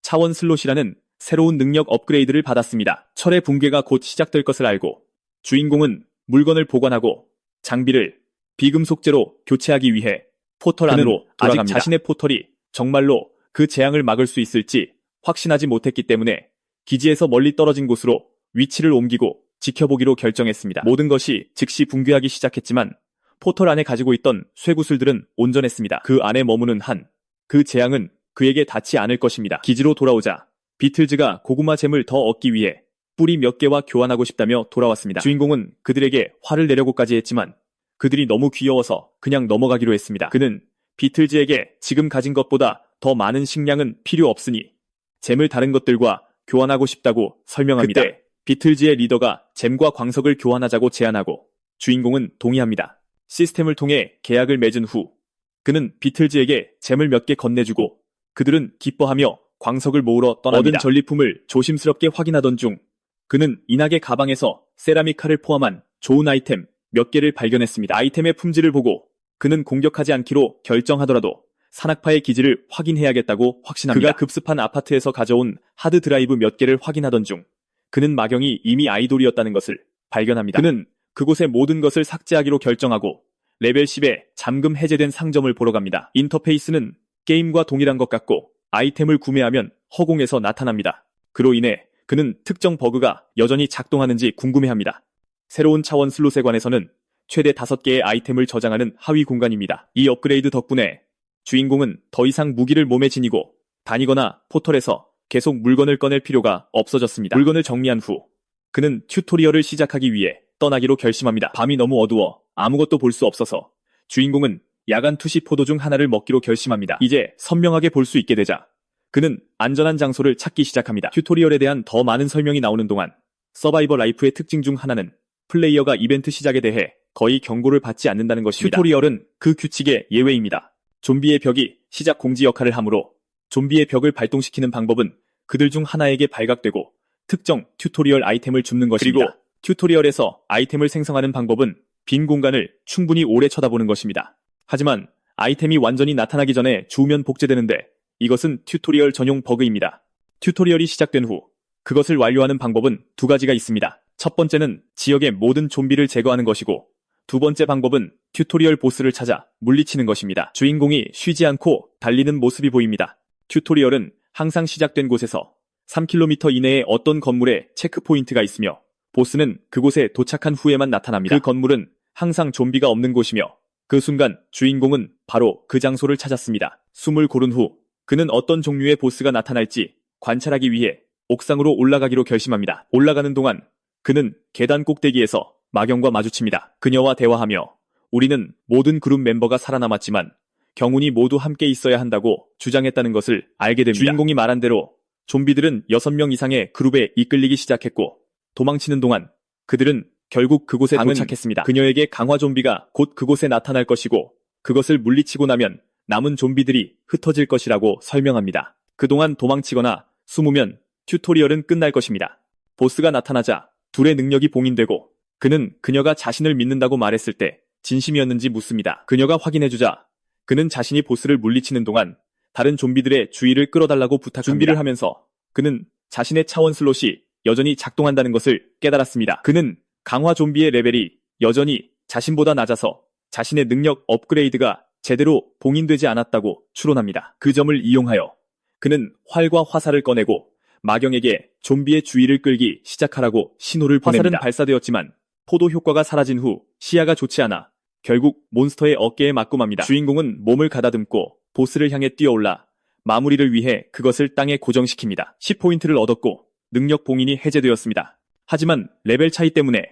차원 슬롯이라는 새로운 능력 업그레이드를 받았습니다. 철의 붕괴가 곧 시작될 것을 알고 주인공은 물건을 보관하고 장비를 비금속재로 교체하기 위해 포털 안으로 돌아갑니다. 아직 자신의 포털이 정말로 그 재앙을 막을 수 있을지 확신하지 못했기 때문에 기지에서 멀리 떨어진 곳으로 위치를 옮기고 지켜보기로 결정했습니다. 모든 것이 즉시 붕괴하기 시작했지만 포털 안에 가지고 있던 쇠구슬들은 온전했습니다. 그 안에 머무는 한 그 재앙은 그에게 닿지 않을 것입니다. 기지로 돌아오자 비틀즈가 고구마 잼을 더 얻기 위해 뿌리 몇 개와 교환하고 싶다며 돌아왔습니다. 주인공은 그들에게 화를 내려고까지 했지만 그들이 너무 귀여워서 그냥 넘어가기로 했습니다. 그는 비틀즈에게 지금 가진 것보다 더 많은 식량은 필요 없으니 잼을 다른 것들과 교환하고 싶다고 설명합니다. 그때 비틀즈의 리더가 잼과 광석을 교환하자고 제안하고 주인공은 동의합니다. 시스템을 통해 계약을 맺은 후 그는 비틀즈에게 잼을 몇 개 건네주고 그들은 기뻐하며 광석을 모으러 떠납니다. 얻은 전리품을 조심스럽게 확인하던 중 그는 인하게 가방에서 세라믹 칼을 포함한 좋은 아이템 몇 개를 발견했습니다. 아이템의 품질을 보고 그는 공격하지 않기로 결정하더라도 산악파의 기지를 확인해야겠다고 확신합니다. 그가 급습한 아파트에서 가져온 하드 드라이브 몇 개를 확인하던 중 그는 마경이 이미 아이돌이었다는 것을 발견합니다. 그는 그곳의 모든 것을 삭제하기로 결정하고 레벨 10에 잠금 해제된 상점을 보러 갑니다. 인터페이스는 게임과 동일한 것 같고 아이템을 구매하면 허공에서 나타납니다. 그로 인해 그는 특정 버그가 여전히 작동하는지 궁금해합니다. 새로운 차원 슬롯에 관해서는 최대 5개의 아이템을 저장하는 하위 공간입니다. 이 업그레이드 덕분에 주인공은 더 이상 무기를 몸에 지니고 다니거나 포털에서 계속 물건을 꺼낼 필요가 없어졌습니다. 물건을 정리한 후 그는 튜토리얼을 시작하기 위해 떠나기로 결심합니다. 밤이 너무 어두워 아무것도 볼 수 없어서 주인공은 야간 투시 포도 중 하나를 먹기로 결심합니다. 이제 선명하게 볼 수 있게 되자 그는 안전한 장소를 찾기 시작합니다. 튜토리얼에 대한 더 많은 설명이 나오는 동안 서바이벌 라이프의 특징 중 하나는 플레이어가 이벤트 시작에 대해 거의 경고를 받지 않는다는 것입니다. 튜토리얼은 그 규칙의 예외입니다. 좀비의 벽이 시작 공지 역할을 하므로 좀비의 벽을 발동시키는 방법은 그들 중 하나에게 발각되고 특정 튜토리얼 아이템을 줍는 것입니다. 그리고 튜토리얼에서 아이템을 생성하는 방법은 빈 공간을 충분히 오래 쳐다보는 것입니다. 하지만 아이템이 완전히 나타나기 전에 주우면 복제되는데 이것은 튜토리얼 전용 버그입니다. 튜토리얼이 시작된 후 그것을 완료하는 방법은 2가지가 있습니다. 첫 번째는 지역의 모든 좀비를 제거하는 것이고 두 번째 방법은 튜토리얼 보스를 찾아 물리치는 것입니다. 주인공이 쉬지 않고 달리는 모습이 보입니다. 튜토리얼은 항상 시작된 곳에서 3km 이내에 어떤 건물에 체크포인트가 있으며 보스는 그곳에 도착한 후에만 나타납니다. 그 건물은 항상 좀비가 없는 곳이며 그 순간 주인공은 바로 그 장소를 찾았습니다. 숨을 고른 후 그는 어떤 종류의 보스가 나타날지 관찰하기 위해 옥상으로 올라가기로 결심합니다. 올라가는 동안 그는 계단 꼭대기에서 마경과 마주칩니다. 그녀와 대화하며 우리는 모든 그룹 멤버가 살아남았지만 경운이 모두 함께 있어야 한다고 주장했다는 것을 알게 됩니다. 주인공이 말한 대로 좀비들은 6명 이상의 그룹에 이끌리기 시작했고 도망치는 동안 그들은 결국 그곳에 도착했습니다. 그녀에게 강화 좀비가 곧 그곳에 나타날 것이고 그것을 물리치고 나면 남은 좀비들이 흩어질 것이라고 설명합니다. 그동안 도망치거나 숨으면 튜토리얼은 끝날 것입니다. 보스가 나타나자 둘의 능력이 봉인되고 그는 그녀가 자신을 믿는다고 말했을 때 진심이었는지 묻습니다. 그녀가 확인해주자 그는 자신이 보스를 물리치는 동안 다른 좀비들의 주의를 끌어달라고 부탁합니다. 준비를 하면서 그는 자신의 차원 슬롯이 여전히 작동한다는 것을 깨달았습니다. 그는 강화 좀비의 레벨이 여전히 자신보다 낮아서 자신의 능력 업그레이드가 제대로 봉인되지 않았다고 추론합니다. 그 점을 이용하여 그는 활과 화살을 꺼내고 마경에게 좀비의 주의를 끌기 시작하라고 신호를 보냅니다. 화살은 발사되었지만 포도 효과가 사라진 후 시야가 좋지 않아 결국 몬스터의 어깨에 맞고 맙니다. 주인공은 몸을 가다듬고 보스를 향해 뛰어올라 마무리를 위해 그것을 땅에 고정시킵니다. 10포인트를 얻었고 능력 봉인이 해제되었습니다. 하지만 레벨 차이 때문에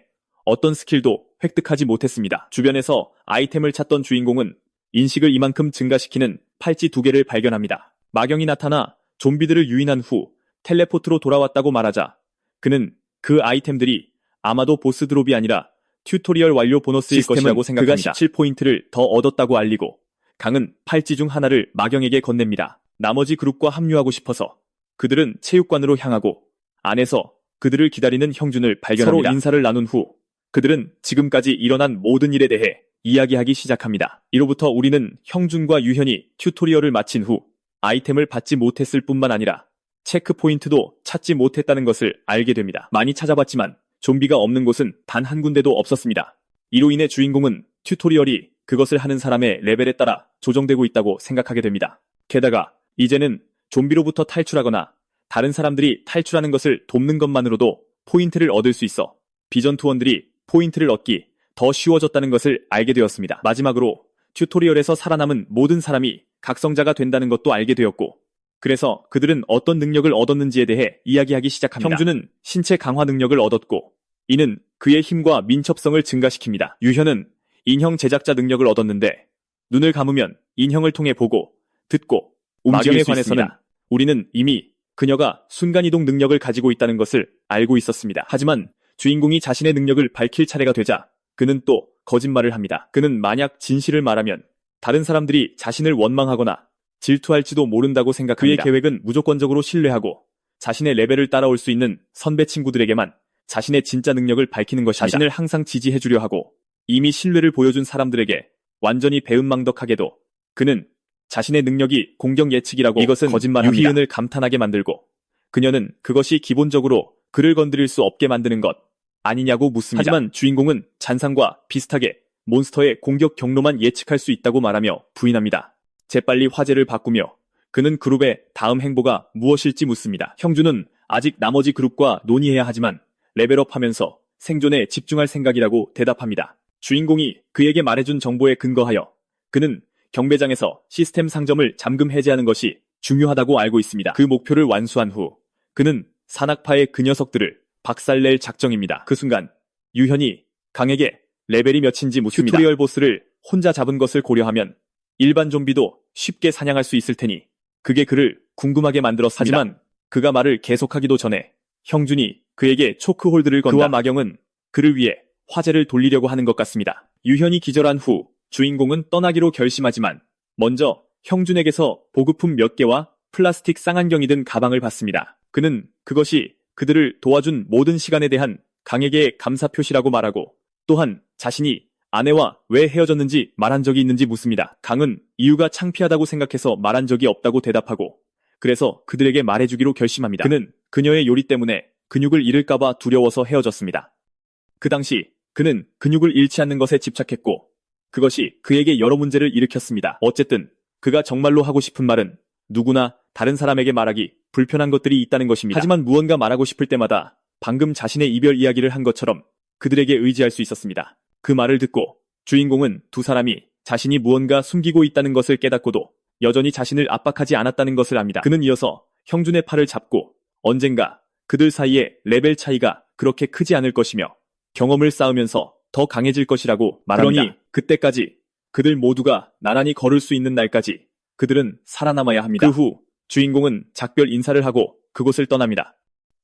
어떤 스킬도 획득하지 못했습니다. 주변에서 아이템을 찾던 주인공은 인식을 이만큼 증가시키는 팔찌 2개를 발견합니다. 마경이 나타나 좀비들을 유인한 후 텔레포트로 돌아왔다고 말하자 그는 그 아이템들이 아마도 보스 드롭이 아니라 튜토리얼 완료 보너스일 것이라고 생각합니다. 그가 17포인트를 더 얻었다고 알리고 강은 팔찌 중 하나를 마경에게 건넵니다. 나머지 그룹과 합류하고 싶어서 그들은 체육관으로 향하고 안에서 그들을 기다리는 형준을 발견합니다. 서로 인사를 나눈 후 그들은 지금까지 일어난 모든 일에 대해 이야기하기 시작합니다. 이로부터 우리는 형준과 유현이 튜토리얼을 마친 후 아이템을 받지 못했을 뿐만 아니라 체크포인트도 찾지 못했다는 것을 알게 됩니다. 많이 찾아봤지만 좀비가 없는 곳은 단 한 군데도 없었습니다. 이로 인해 주인공은 튜토리얼이 그것을 하는 사람의 레벨에 따라 조정되고 있다고 생각하게 됩니다. 게다가 이제는 좀비로부터 탈출하거나 다른 사람들이 탈출하는 것을 돕는 것만으로도 포인트를 얻을 수 있어 비전 투원들이 포인트를 얻기 더 쉬워졌다는 것을 알게 되었습니다. 마지막으로 튜토리얼에서 살아남은 모든 사람이 각성자가 된다는 것도 알게 되었고 그래서 그들은 어떤 능력을 얻었는지에 대해 이야기하기 시작합니다. 형준은 신체 강화 능력을 얻었고 이는 그의 힘과 민첩성을 증가시킵니다. 유현은 인형 제작자 능력을 얻었는데 눈을 감으면 인형을 통해 보고 듣고 마경에 관해서는 우리는 이미 그녀가 순간이동 능력을 가지고 있다는 것을 알고 있었습니다. 하지만 주인공이 자신의 능력을 밝힐 차례가 되자 그는 또 거짓말을 합니다. 그는 만약 진실을 말하면 다른 사람들이 자신을 원망하거나 질투할지도 모른다고 생각합니다. 그의 계획은 무조건적으로 신뢰하고 자신의 레벨을 따라올 수 있는 선배 친구들에게만 자신의 진짜 능력을 밝히는 것입니다. 자신을 항상 지지해주려 하고 이미 신뢰를 보여준 사람들에게 완전히 배은망덕하게도 그는 자신의 능력이 공격 예측이라고 이것은 거짓말합니다. 유희은을 감탄하게 만들고 그녀는 그것이 기본적으로 그를 건드릴 수 없게 만드는 것 아니냐고 묻습니다. 하지만 주인공은 잔상과 비슷하게 몬스터의 공격 경로만 예측할 수 있다고 말하며 부인합니다. 재빨리 화제를 바꾸며 그는 그룹의 다음 행보가 무엇일지 묻습니다. 형준은 아직 나머지 그룹과 논의해야 하지만 레벨업하면서 생존에 집중할 생각이라고 대답합니다. 주인공이 그에게 말해준 정보에 근거하여 그는 경배장에서 시스템 상점을 잠금 해제하는 것이 중요하다고 알고 있습니다. 그 목표를 완수한 후 그는 산악파의 그 녀석들을 박살낼 작정입니다. 그 순간 유현이 강에게 레벨이 몇인지 묻습니다. 튜토리얼 보스를 혼자 잡은 것을 고려하면 일반 좀비도 쉽게 사냥할 수 있을 테니 그게 그를 궁금하게 만들었습니다. 하지만 그가 말을 계속하기도 전에 형준이 그에게 초크홀드를 건다. 그와 마경은 그를 위해 화제를 돌리려고 하는 것 같습니다. 유현이 기절한 후 주인공은 떠나기로 결심하지만 먼저 형준에게서 보급품 몇 개와 플라스틱 쌍안경이 든 가방을 받습니다. 그는 그것이 그들을 도와준 모든 시간에 대한 강에게의 감사 표시라고 말하고 또한 자신이 아내와 왜 헤어졌는지 말한 적이 있는지 묻습니다. 강은 이유가 창피하다고 생각해서 말한 적이 없다고 대답하고 그래서 그들에게 말해주기로 결심합니다. 그는 그녀의 요리 때문에 근육을 잃을까봐 두려워서 헤어졌습니다. 그 당시 그는 근육을 잃지 않는 것에 집착했고 그것이 그에게 여러 문제를 일으켰습니다. 어쨌든 그가 정말로 하고 싶은 말은 누구나 다른 사람에게 말하기 불편한 것들이 있다는 것입니다. 하지만 무언가 말하고 싶을 때마다 방금 자신의 이별 이야기를 한 것처럼 그들에게 의지할 수 있었습니다. 그 말을 듣고 주인공은 두 사람이 자신이 무언가 숨기고 있다는 것을 깨닫고도 여전히 자신을 압박하지 않았다는 것을 압니다. 그는 이어서 형준의 팔을 잡고 언젠가 그들 사이의 레벨 차이가 그렇게 크지 않을 것이며 경험을 쌓으면서 더 강해질 것이라고 말합니다. 그러니 그때까지 그들 모두가 나란히 걸을 수 있는 날까지 그들은 살아남아야 합니다. 그 후 주인공은 작별 인사를 하고 그곳을 떠납니다.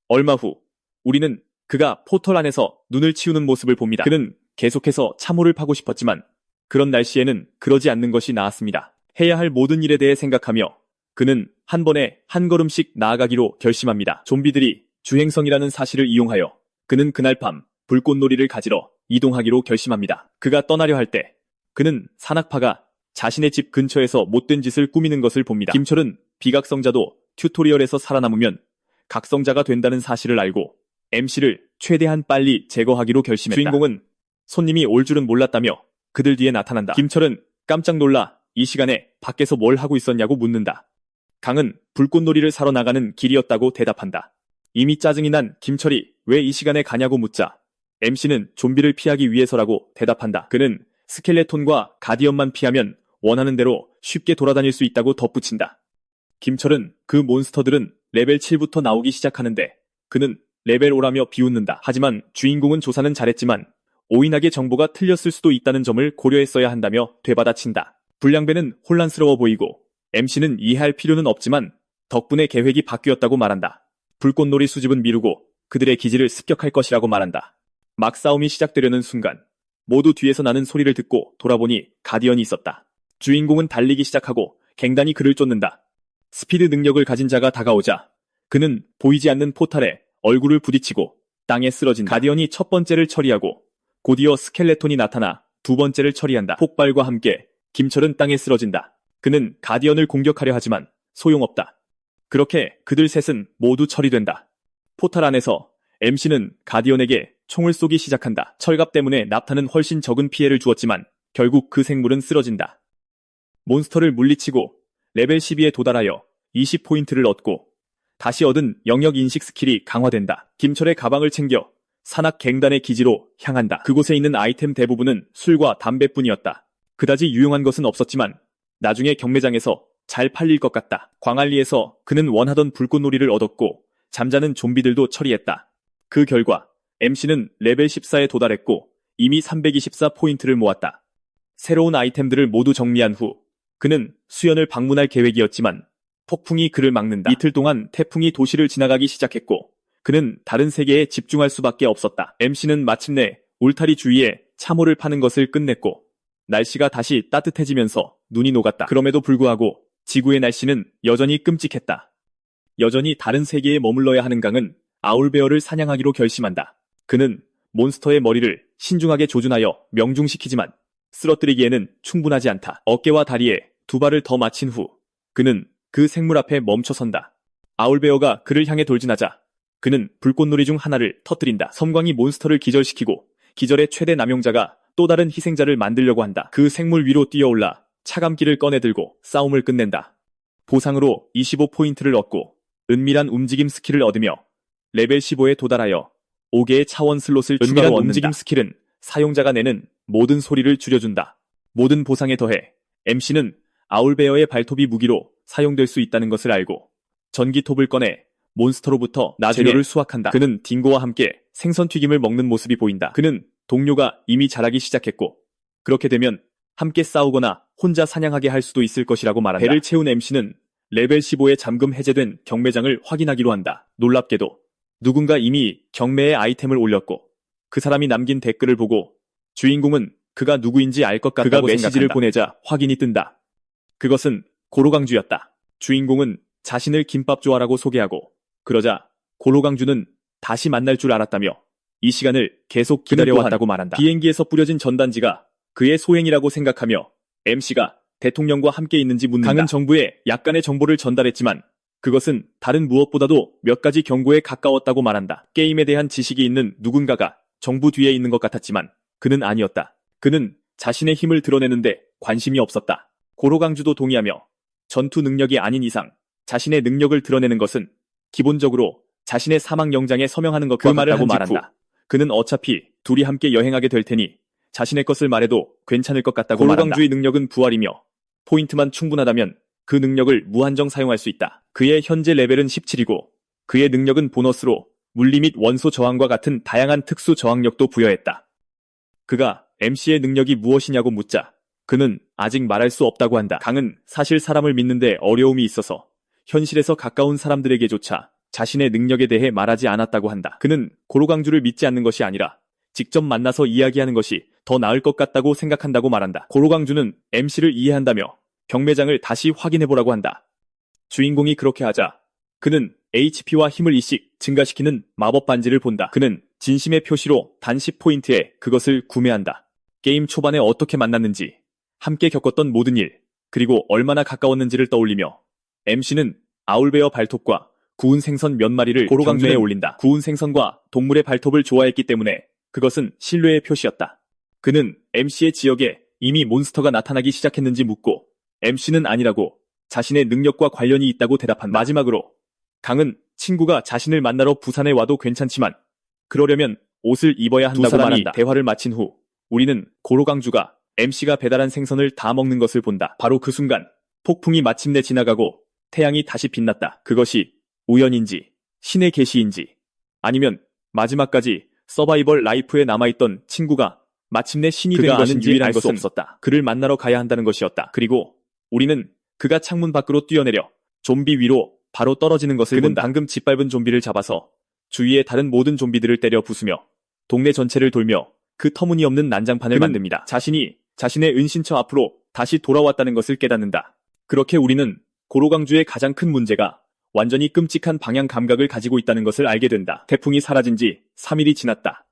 얼마 후 우리는 그가 포털 안에서 눈을 치우는 모습을 봅니다. 그는 계속해서 참호를 파고 싶었지만 그런 날씨에는 그러지 않는 것이 나았습니다. 해야 할 모든 일에 대해 생각하며 그는 한 번에 한 걸음씩 나아가기로 결심합니다. 좀비들이 주행성이라는 사실을 이용하여 그는 그날 밤 불꽃놀이를 가지러 이동하기로 결심합니다. 그가 떠나려 할 때 그는 산악파가 자신의 집 근처에서 못된 짓을 꾸미는 것을 봅니다. 김철은 비각성자도 튜토리얼에서 살아남으면 각성자가 된다는 사실을 알고 MC를 최대한 빨리 제거하기로 결심했다. 주인공은 손님이 올 줄은 몰랐다며 그들 뒤에 나타난다. 김철은 깜짝 놀라 이 시간에 밖에서 뭘 하고 있었냐고 묻는다. 강은 불꽃놀이를 사러 나가는 길이었다고 대답한다. 이미 짜증이 난 김철이 왜 이 시간에 가냐고 묻자 MC는 좀비를 피하기 위해서라고 대답한다. 그는 스켈레톤과 가디언만 피하면 원하는 대로 쉽게 돌아다닐 수 있다고 덧붙인다. 김철은 그 몬스터들은 레벨 7부터 나오기 시작하는데 그는 레벨 5라며 비웃는다. 하지만 주인공은 조사는 잘했지만 오인하게 정보가 틀렸을 수도 있다는 점을 고려했어야 한다며 되받아친다. 불량배는 혼란스러워 보이고 MC는 이해할 필요는 없지만 덕분에 계획이 바뀌었다고 말한다. 불꽃놀이 수집은 미루고 그들의 기지를 습격할 것이라고 말한다. 막 싸움이 시작되려는 순간 모두 뒤에서 나는 소리를 듣고 돌아보니 가디언이 있었다. 주인공은 달리기 시작하고 갱단이 그를 쫓는다. 스피드 능력을 가진 자가 다가오자 그는 보이지 않는 포탈에 얼굴을 부딪히고 땅에 쓰러진다. 가디언이 첫 번째를 처리하고 곧이어 스켈레톤이 나타나 두 번째를 처리한다. 폭발과 함께 김철은 땅에 쓰러진다. 그는 가디언을 공격하려 하지만 소용없다. 그렇게 그들 셋은 모두 처리된다. 포탈 안에서 MC는 가디언에게 총을 쏘기 시작한다. 철갑 때문에 납타는 훨씬 적은 피해를 주었지만 결국 그 생물은 쓰러진다. 몬스터를 물리치고 레벨 12에 도달하여 20포인트를 얻고 다시 얻은 영역 인식 스킬이 강화된다. 김철의 가방을 챙겨 산악 갱단의 기지로 향한다. 그곳에 있는 아이템 대부분은 술과 담배뿐이었다. 그다지 유용한 것은 없었지만 나중에 경매장에서 잘 팔릴 것 같다. 광안리에서 그는 원하던 불꽃놀이를 얻었고 잠자는 좀비들도 처리했다. 그 결과 MC는 레벨 14에 도달했고 이미 324포인트를 모았다. 새로운 아이템들을 모두 정리한 후 그는 수연을 방문할 계획이었지만 폭풍이 그를 막는다. 이틀 동안 태풍이 도시를 지나가기 시작했고 그는 다른 세계에 집중할 수밖에 없었다. MC는 마침내 울타리 주위에 참호를 파는 것을 끝냈고 날씨가 다시 따뜻해지면서 눈이 녹았다. 그럼에도 불구하고 지구의 날씨는 여전히 끔찍했다. 여전히 다른 세계에 머물러야 하는 강은 아울베어를 사냥하기로 결심한다. 그는 몬스터의 머리를 신중하게 조준하여 명중시키지만 쓰러뜨리기에는 충분하지 않다. 어깨와 다리에 두 발을 더 맞힌 후 그는 그 생물 앞에 멈춰선다. 아울베어가 그를 향해 돌진하자 그는 불꽃놀이 중 하나를 터뜨린다. 섬광이 몬스터를 기절시키고 기절의 최대 남용자가 또 다른 희생자를 만들려고 한다. 그 생물 위로 뛰어올라 차감기를 꺼내들고 싸움을 끝낸다. 보상으로 25포인트를 얻고 은밀한 움직임 스킬을 얻으며 레벨 15에 도달하여 5개의 차원 슬롯을 추가로 얻는다. 움직임 스킬은 사용자가 내는 모든 소리를 줄여준다. 모든 보상에 더해 MC는 아울베어의 발톱이 무기로 사용될 수 있다는 것을 알고 전기톱을 꺼내 몬스터로부터 재료를 수확한다. 그는 딩고와 함께 생선 튀김을 먹는 모습이 보인다. 그는 동료가 이미 자라기 시작했고 그렇게 되면 함께 싸우거나 혼자 사냥하게 할 수도 있을 것이라고 말한다. 배를 채운 MC는 레벨 15에 잠금 해제된 경매장을 확인하기로 한다. 놀랍게도 누군가 이미 경매에 아이템을 올렸고 그 사람이 남긴 댓글을 보고 주인공은 그가 누구인지 알 것 같다고 그가 메시지를 생각한다. 보내자 확인이 뜬다. 그것은 고로강주였다. 주인공은 자신을 김밥조아라고 소개하고 그러자 고로강주는 다시 만날 줄 알았다며 이 시간을 계속 기다려왔다고 말한다. 비행기에서 뿌려진 전단지가 그의 소행이라고 생각하며 MC가 대통령과 함께 있는지 묻는다. 강은 정부에 약간의 정보를 전달했지만 그것은 다른 무엇보다도 몇 가지 경고에 가까웠다고 말한다. 게임에 대한 지식이 있는 누군가가 정부 뒤에 있는 것 같았지만 그는 아니었다. 그는 자신의 힘을 드러내는데 관심이 없었다. 고로강주도 동의하며 전투 능력이 아닌 이상 자신의 능력을 드러내는 것은 기본적으로 자신의 사망 영장에 서명하는 것과 같다고 말한다. 그는 어차피 둘이 함께 여행하게 될 테니 자신의 것을 말해도 괜찮을 것 같다고 말한다. 고로광주의 능력은 부활이며 포인트만 충분하다면 그 능력을 무한정 사용할 수 있다. 그의 현재 레벨은 17이고 그의 능력은 보너스로 물리 및 원소 저항과 같은 다양한 특수 저항력도 부여했다. 그가 MC의 능력이 무엇이냐고 묻자 그는 아직 말할 수 없다고 한다. 강은 사실 사람을 믿는데 어려움이 있어서 현실에서 가까운 사람들에게조차 자신의 능력에 대해 말하지 않았다고 한다. 그는 고로광주를 믿지 않는 것이 아니라 직접 만나서 이야기하는 것이 더 나을 것 같다고 생각한다고 말한다. 고로광주는 MC를 이해한다며 경매장을 다시 확인해보라고 한다. 주인공이 그렇게 하자 그는 HP와 힘을 일씩 증가시키는 마법 반지를 본다. 그는 진심의 표시로 단 10포인트에 그것을 구매한다. 게임 초반에 어떻게 만났는지, 함께 겪었던 모든 일, 그리고 얼마나 가까웠는지를 떠올리며 MC는 아울베어 발톱과 구운 생선 몇 마리를 고로광주에 올린다. 구운 생선과 동물의 발톱을 좋아했기 때문에 그것은 신뢰의 표시였다. 그는 MC의 지역에 이미 몬스터가 나타나기 시작했는지 묻고 MC는 아니라고 자신의 능력과 관련이 있다고 대답한다. 마지막으로 강은 친구가 자신을 만나러 부산에 와도 괜찮지만 그러려면 옷을 입어야 한다고 두 사람이 말한다. 대화를 마친 후 우리는 고로광주가 MC가 배달한 생선을 다 먹는 것을 본다. 바로 그 순간 폭풍이 마침내 지나가고 태양이 다시 빛났다. 그것이 우연인지 신의 계시인지 아니면 마지막까지 서바이벌 라이프에 남아있던 친구가 마침내 신이 된 것인지 알 수 없었다. 그를 만나러 가야 한다는 것이었다. 그리고 우리는 그가 창문 밖으로 뛰어내려 좀비 위로 바로 떨어지는 것을 본다. 방금 짓밟은 좀비를 잡아서 주위의 다른 모든 좀비들을 때려 부수며 동네 전체를 돌며 그 터무니없는 난장판을 만듭니다. 자신이 자신의 은신처 앞으로 다시 돌아왔다는 것을 깨닫는다. 그렇게 우리는 고로광주의 가장 큰 문제가 완전히 끔찍한 방향 감각을 가지고 있다는 것을 알게 된다. 태풍이 사라진 지 3일이 지났다.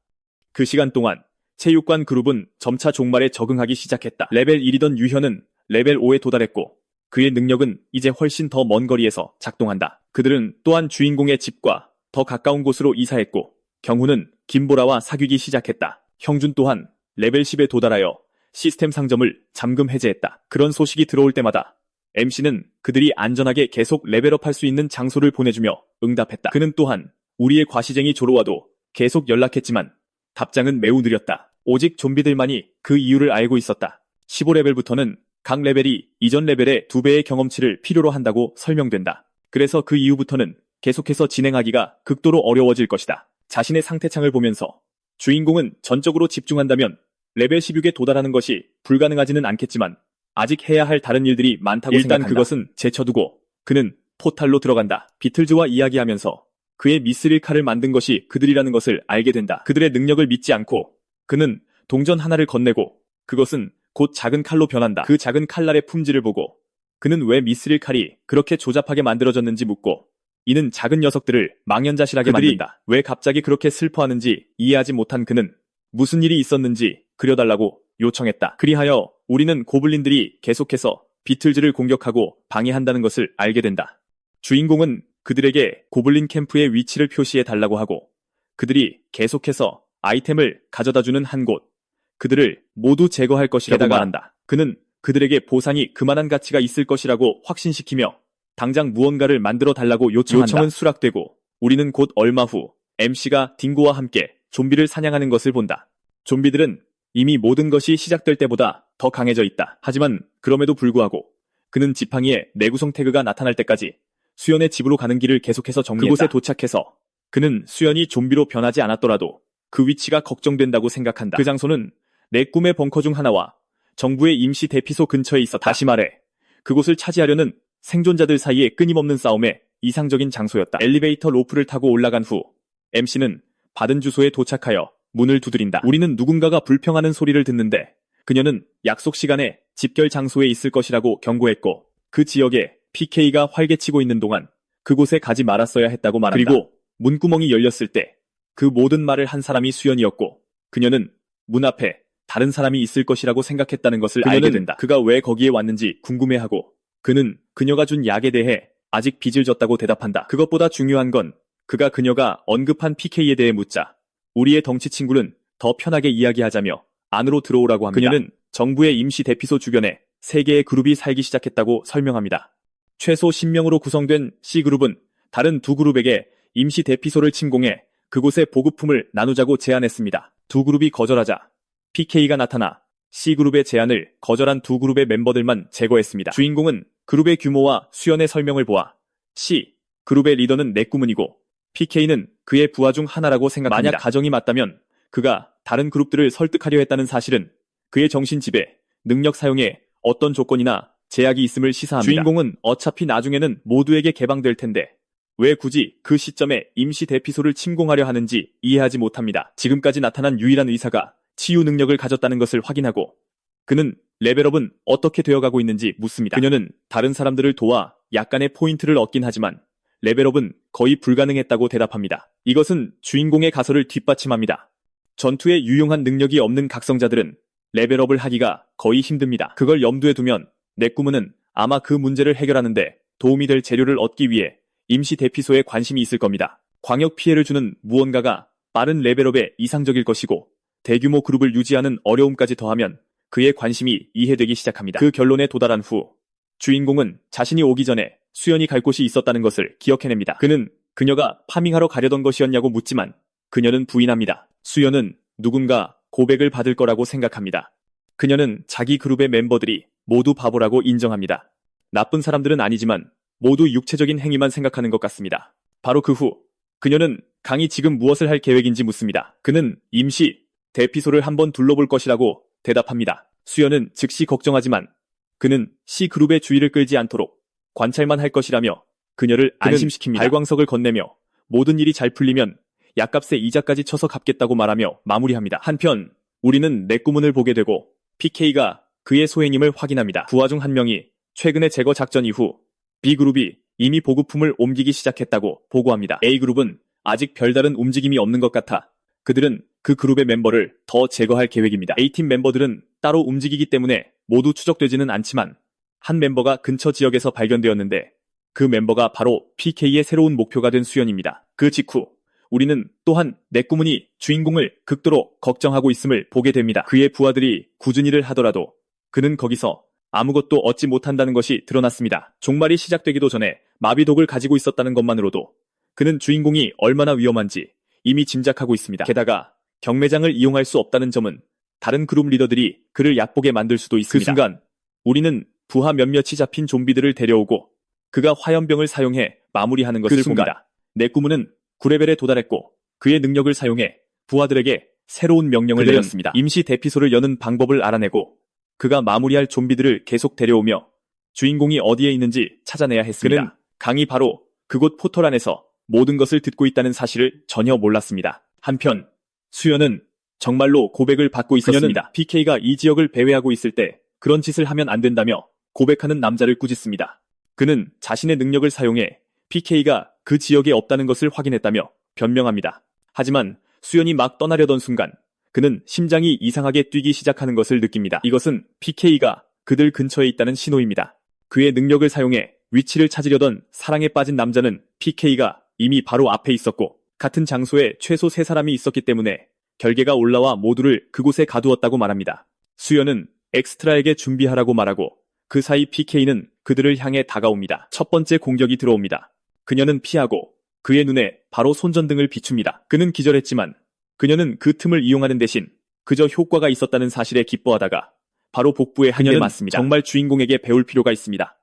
그 시간 동안 체육관 그룹은 점차 종말에 적응하기 시작했다. 레벨 1이던 유현은 레벨 5에 도달했고 그의 능력은 이제 훨씬 더 먼 거리에서 작동한다. 그들은 또한 주인공의 집과 더 가까운 곳으로 이사했고 경훈은 김보라와 사귀기 시작했다. 형준 또한 레벨 10에 도달하여 시스템 상점을 잠금 해제했다. 그런 소식이 들어올 때마다 MC는 그들이 안전하게 계속 레벨업할 수 있는 장소를 보내주며 응답했다. 그는 또한 우리의 과시쟁이 조로와도 계속 연락했지만 답장은 매우 느렸다. 오직 좀비들만이 그 이유를 알고 있었다. 15레벨부터는 각 레벨이 이전 레벨의 2배의 경험치를 필요로 한다고 설명된다. 그래서 그 이후부터는 계속해서 진행하기가 극도로 어려워질 것이다. 자신의 상태창을 보면서 주인공은 전적으로 집중한다면 레벨 16에 도달하는 것이 불가능하지는 않겠지만 아직 해야 할 다른 일들이 많다고 생각한다. 일단 그것은 제쳐두고 그는 포탈로 들어간다. 비틀즈와 이야기하면서 그의 미스릴 칼을 만든 것이 그들이라는 것을 알게 된다. 그들의 능력을 믿지 않고 그는 동전 하나를 건네고 그것은 곧 작은 칼로 변한다. 그 작은 칼날의 품질을 보고 그는 왜 미스릴 칼이 그렇게 조잡하게 만들어졌는지 묻고 이는 작은 녀석들을 망연자실하게 만든다. 왜 갑자기 그렇게 슬퍼하는지 이해하지 못한 그는 무슨 일이 있었는지 그려달라고 요청했다. 그리하여 우리는 고블린들이 계속해서 비틀즈를 공격하고 방해한다는 것을 알게 된다. 주인공은 그들에게 고블린 캠프의 위치를 표시해 달라고 하고 그들이 계속해서 아이템을 가져다주는 한 곳, 그들을 모두 제거할 것이라고 말한다. 그는 그들에게 보상이 그만한 가치가 있을 것이라고 확신시키며 당장 무언가를 만들어 달라고 요청한다. 요청은 수락되고 우리는 곧 얼마 후 MC가 딩고와 함께 좀비를 사냥하는 것을 본다. 좀비들은 이미 모든 것이 시작될 때보다 더 강해져 있다. 하지만 그럼에도 불구하고 그는 지팡이에 내구성 태그가 나타날 때까지 수연의 집으로 가는 길을 계속해서 정리했다. 그곳에 도착해서 그는 수연이 좀비로 변하지 않았더라도 그 위치가 걱정된다고 생각한다. 그 장소는 내 꿈의 벙커 중 하나와 정부의 임시 대피소 근처에 있었다. 다시 말해 그곳을 차지하려는 생존자들 사이에 끊임없는 싸움에 이상적인 장소였다. 엘리베이터 로프를 타고 올라간 후 MC는 받은 주소에 도착하여 문을 두드린다. 우리는 누군가가 불평하는 소리를 듣는데 그녀는 약속 시간에 집결 장소에 있을 것이라고 경고했고 그 지역에 PK가 활개치고 있는 동안 그곳에 가지 말았어야 했다고 말한다. 그리고 문구멍이 열렸을 때 그 모든 말을 한 사람이 수연이었고 그녀는 문 앞에 다른 사람이 있을 것이라고 생각했다는 것을 알게 된다. 그가 왜 거기에 왔는지 궁금해하고 그는 그녀가 준 약에 대해 아직 빚을 졌다고 대답한다. 그것보다 중요한 건 그녀가 언급한 PK에 대해 묻자 우리의 덩치 친구는 더 편하게 이야기하자며 안으로 들어오라고 합니다. 그녀는 정부의 임시 대피소 주변에 3개의 그룹이 살기 시작했다고 설명합니다. 최소 10명으로 구성된 C그룹은 다른 2그룹에게 임시 대피소를 침공해 그곳에 보급품을 나누자고 제안했습니다. 2그룹이 거절하자 PK가 나타나 C그룹의 제안을 거절한 두 그룹의 멤버들만 제거했습니다. 주인공은 그룹의 규모와 수연의 설명을 보아 C그룹의 리더는 내꾸문이고 PK는 그의 부하 중 하나라고 생각합니다. 만약 가정이 맞다면 그가 다른 그룹들을 설득하려 했다는 사실은 그의 정신 지배, 능력 사용에 어떤 조건이나 제약이 있음을 시사합니다. 주인공은 어차피 나중에는 모두에게 개방될 텐데 왜 굳이 그 시점에 임시 대피소를 침공하려 하는지 이해하지 못합니다. 지금까지 나타난 유일한 의사가 치유 능력을 가졌다는 것을 확인하고 그는 레벨업은 어떻게 되어가고 있는지 묻습니다. 그녀는 다른 사람들을 도와 약간의 포인트를 얻긴 하지만 레벨업은 거의 불가능했다고 대답합니다. 이것은 주인공의 가설을 뒷받침합니다. 전투에 유용한 능력이 없는 각성자들은 레벨업을 하기가 거의 힘듭니다. 그걸 염두에 두면 내꾸문은 아마 그 문제를 해결하는데 도움이 될 재료를 얻기 위해 임시 대피소에 관심이 있을 겁니다. 광역 피해를 주는 무언가가 빠른 레벨업에 이상적일 것이고 대규모 그룹을 유지하는 어려움까지 더하면 그의 관심이 이해되기 시작합니다. 그 결론에 도달한 후 주인공은 자신이 오기 전에 수연이 갈 곳이 있었다는 것을 기억해냅니다. 그는 그녀가 파밍하러 가려던 것이었냐고 묻지만 그녀는 부인합니다. 수연은 누군가 고백을 받을 거라고 생각합니다. 그녀는 자기 그룹의 멤버들이 모두 바보라고 인정합니다. 나쁜 사람들은 아니지만 모두 육체적인 행위만 생각하는 것 같습니다. 바로 그 후 그녀는 강이 지금 무엇을 할 계획인지 묻습니다. 그는 임시 대피소를 한번 둘러볼 것이라고 대답합니다. 수연은 즉시 걱정하지만 그는 C그룹의 주의를 끌지 않도록 관찰만 할 것이라며 그녀를 안심시킵니다. 발광석을 건네며 모든 일이 잘 풀리면 약값에 이자까지 쳐서 갚겠다고 말하며 마무리합니다. 한편 우리는 내꾸문을 보게 되고 PK가 그의 소행임을 확인합니다. 부하 중 한 명이 최근의 제거 작전 이후 B그룹이 이미 보급품을 옮기기 시작했다고 보고합니다. A그룹은 아직 별다른 움직임이 없는 것 같아 그들은 그 그룹의 멤버를 더 제거할 계획입니다. A팀 멤버들은 따로 움직이기 때문에 모두 추적되지는 않지만 한 멤버가 근처 지역에서 발견되었는데 그 멤버가 바로 PK의 새로운 목표가 된 수연입니다. 그 직후 우리는 또한 내꾸문이 주인공을 극도로 걱정하고 있음을 보게 됩니다. 그의 부하들이 꾸준히 일을 하더라도 그는 거기서 아무것도 얻지 못한다는 것이 드러났습니다. 종말이 시작되기도 전에 마비독을 가지고 있었다는 것만으로도 그는 주인공이 얼마나 위험한지 이미 짐작하고 있습니다. 게다가 경매장을 이용할 수 없다는 점은 다른 그룹 리더들이 그를 약보게 만들 수도 있습니다. 그 순간 우리는 부하 몇몇이 잡힌 좀비들을 데려오고 그가 화염병을 사용해 마무리하는 것을 봅니다. 내꾸문은 9레벨에 도달했고 그의 능력을 사용해 부하들에게 새로운 명령을 내렸습니다. 임시 대피소를 여는 방법을 알아내고 그가 마무리할 좀비들을 계속 데려오며 주인공이 어디에 있는지 찾아내야 했습니다. 그는 강이 바로 그곳 포털 안에서 모든 것을 듣고 있다는 사실을 전혀 몰랐습니다. 한편 수연은 정말로 고백을 받고 있었습니다. 그녀는 PK가 이 지역을 배회하고 있을 때 그런 짓을 하면 안 된다며 고백하는 남자를 꾸짖습니다. 그는 자신의 능력을 사용해 PK가 그 지역에 없다는 것을 확인했다며 변명합니다. 하지만 수연이 막 떠나려던 순간 그는 심장이 이상하게 뛰기 시작하는 것을 느낍니다. 이것은 PK가 그들 근처에 있다는 신호입니다. 그의 능력을 사용해 위치를 찾으려던 사랑에 빠진 남자는 PK가 이미 바로 앞에 있었고 같은 장소에 최소 3사람이 있었기 때문에 결계가 올라와 모두를 그곳에 가두었다고 말합니다. 수연은 엑스트라에게 준비하라고 말하고 그 사이 PK는 그들을 향해 다가옵니다. 첫 번째 공격이 들어옵니다. 그녀는 피하고 그의 눈에 바로 손전등을 비춥니다. 그는 기절했지만 그녀는 그 틈을 이용하는 대신 그저 효과가 있었다는 사실에 기뻐하다가 바로 복부에 한 대 맞습니다. 정말 주인공에게 배울 필요가 있습니다.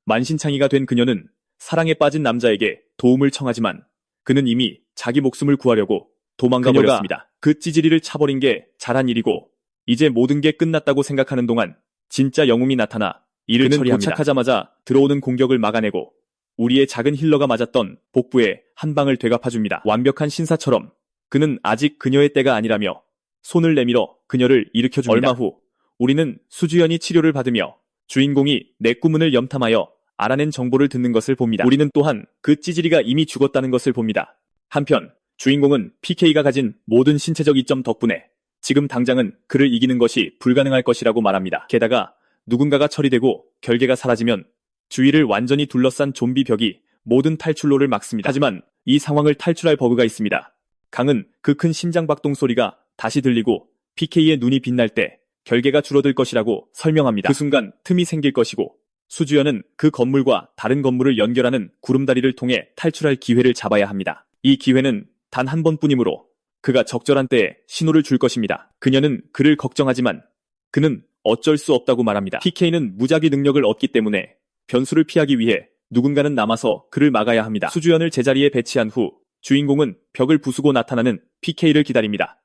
만신창이가 된 그녀는 사랑에 빠진 남자에게 도움을 청하지만 그는 이미 자기 목숨을 구하려고 도망가 버렸습니다. 그 찌질이를 차버린 게 잘한 일이고 이제 모든 게 끝났다고 생각하는 동안 진짜 영웅이 나타나 이를 처리합니다. 도착하자마자 들어오는 공격을 막아내고 우리의 작은 힐러가 맞았던 복부에 한 방을 되갚아줍니다. 완벽한 신사처럼 그는 아직 그녀의 때가 아니라며 손을 내밀어 그녀를 일으켜줍니다. 얼마 후 우리는 수주연이 치료를 받으며 주인공이 내꾸문을 염탐하여 알아낸 정보를 듣는 것을 봅니다. 우리는 또한 그 찌질이가 이미 죽었다는 것을 봅니다. 한편 주인공은 PK가 가진 모든 신체적 이점 덕분에 지금 당장은 그를 이기는 것이 불가능할 것이라고 말합니다. 게다가 누군가가 처리되고 결계가 사라지면 주위를 완전히 둘러싼 좀비 벽이 모든 탈출로를 막습니다. 하지만 이 상황을 탈출할 버그가 있습니다. 강은 그 큰 심장박동 소리가 다시 들리고 PK의 눈이 빛날 때 결계가 줄어들 것이라고 설명합니다. 그 순간 틈이 생길 것이고 수주연은 그 건물과 다른 건물을 연결하는 구름다리를 통해 탈출할 기회를 잡아야 합니다. 이 기회는 단 한 번뿐이므로 그가 적절한 때에 신호를 줄 것입니다. 그녀는 그를 걱정하지만 그는 어쩔 수 없다고 말합니다. PK는 무작위 능력을 얻기 때문에 변수를 피하기 위해 누군가는 남아서 그를 막아야 합니다. 수주연을 제자리에 배치한 후 주인공은 벽을 부수고 나타나는 PK를 기다립니다.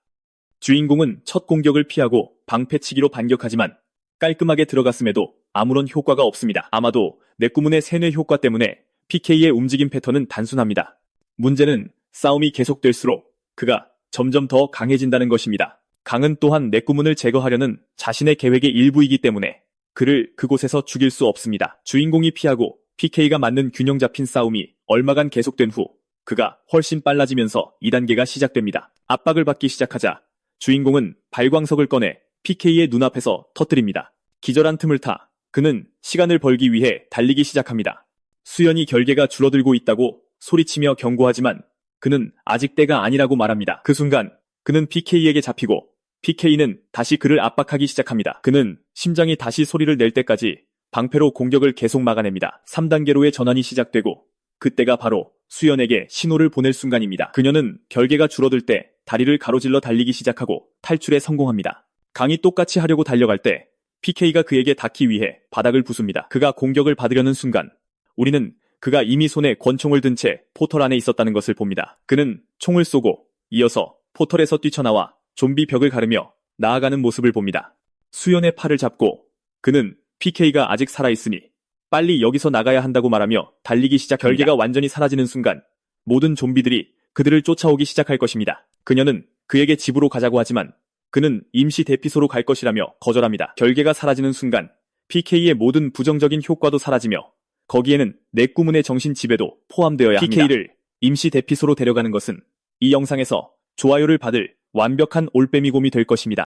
주인공은 첫 공격을 피하고 방패치기로 반격하지만 깔끔하게 들어갔음에도 아무런 효과가 없습니다. 아마도 내꾸문의 세뇌 효과 때문에 PK의 움직임 패턴은 단순합니다. 문제는 싸움이 계속될수록 그가 점점 더 강해진다는 것입니다. 강은 또한 내꾸문을 제거하려는 자신의 계획의 일부이기 때문에 그를 그곳에서 죽일 수 없습니다. 주인공이 피하고 PK가 맞는 균형 잡힌 싸움이 얼마간 계속된 후 그가 훨씬 빨라지면서 2단계가 시작됩니다. 압박을 받기 시작하자 주인공은 발광석을 꺼내 PK의 눈앞에서 터뜨립니다. 기절한 틈을 타 그는 시간을 벌기 위해 달리기 시작합니다. 수연이 결계가 줄어들고 있다고 소리치며 경고하지만 그는 아직 때가 아니라고 말합니다. 그 순간 그는 PK에게 잡히고 PK는 다시 그를 압박하기 시작합니다. 그는 심장이 다시 소리를 낼 때까지 방패로 공격을 계속 막아냅니다. 3단계로의 전환이 시작되고 그때가 바로 수연에게 신호를 보낼 순간입니다. 그녀는 결계가 줄어들 때 다리를 가로질러 달리기 시작하고 탈출에 성공합니다. 강이 똑같이 하려고 달려갈 때 PK가 그에게 닿기 위해 바닥을 부숩니다. 그가 공격을 받으려는 순간 우리는 그가 이미 손에 권총을 든 채 포털 안에 있었다는 것을 봅니다. 그는 총을 쏘고 이어서 포털에서 뛰쳐나와 좀비 벽을 가르며 나아가는 모습을 봅니다. 수연의 팔을 잡고 그는 PK가 아직 살아있으니 빨리 여기서 나가야 한다고 말하며 달리기 시작합니다. 결계가 완전히 사라지는 순간 모든 좀비들이 그들을 쫓아오기 시작할 것입니다. 그녀는 그에게 집으로 가자고 하지만 그는 임시 대피소로 갈 것이라며 거절합니다. 결계가 사라지는 순간 PK의 모든 부정적인 효과도 사라지며 거기에는 내꾸문의 정신 지배도 포함되어야 합니다. PK를 임시 대피소로 데려가는 것은 이 영상에서 좋아요를 받을 완벽한 올빼미곰이 될 것입니다.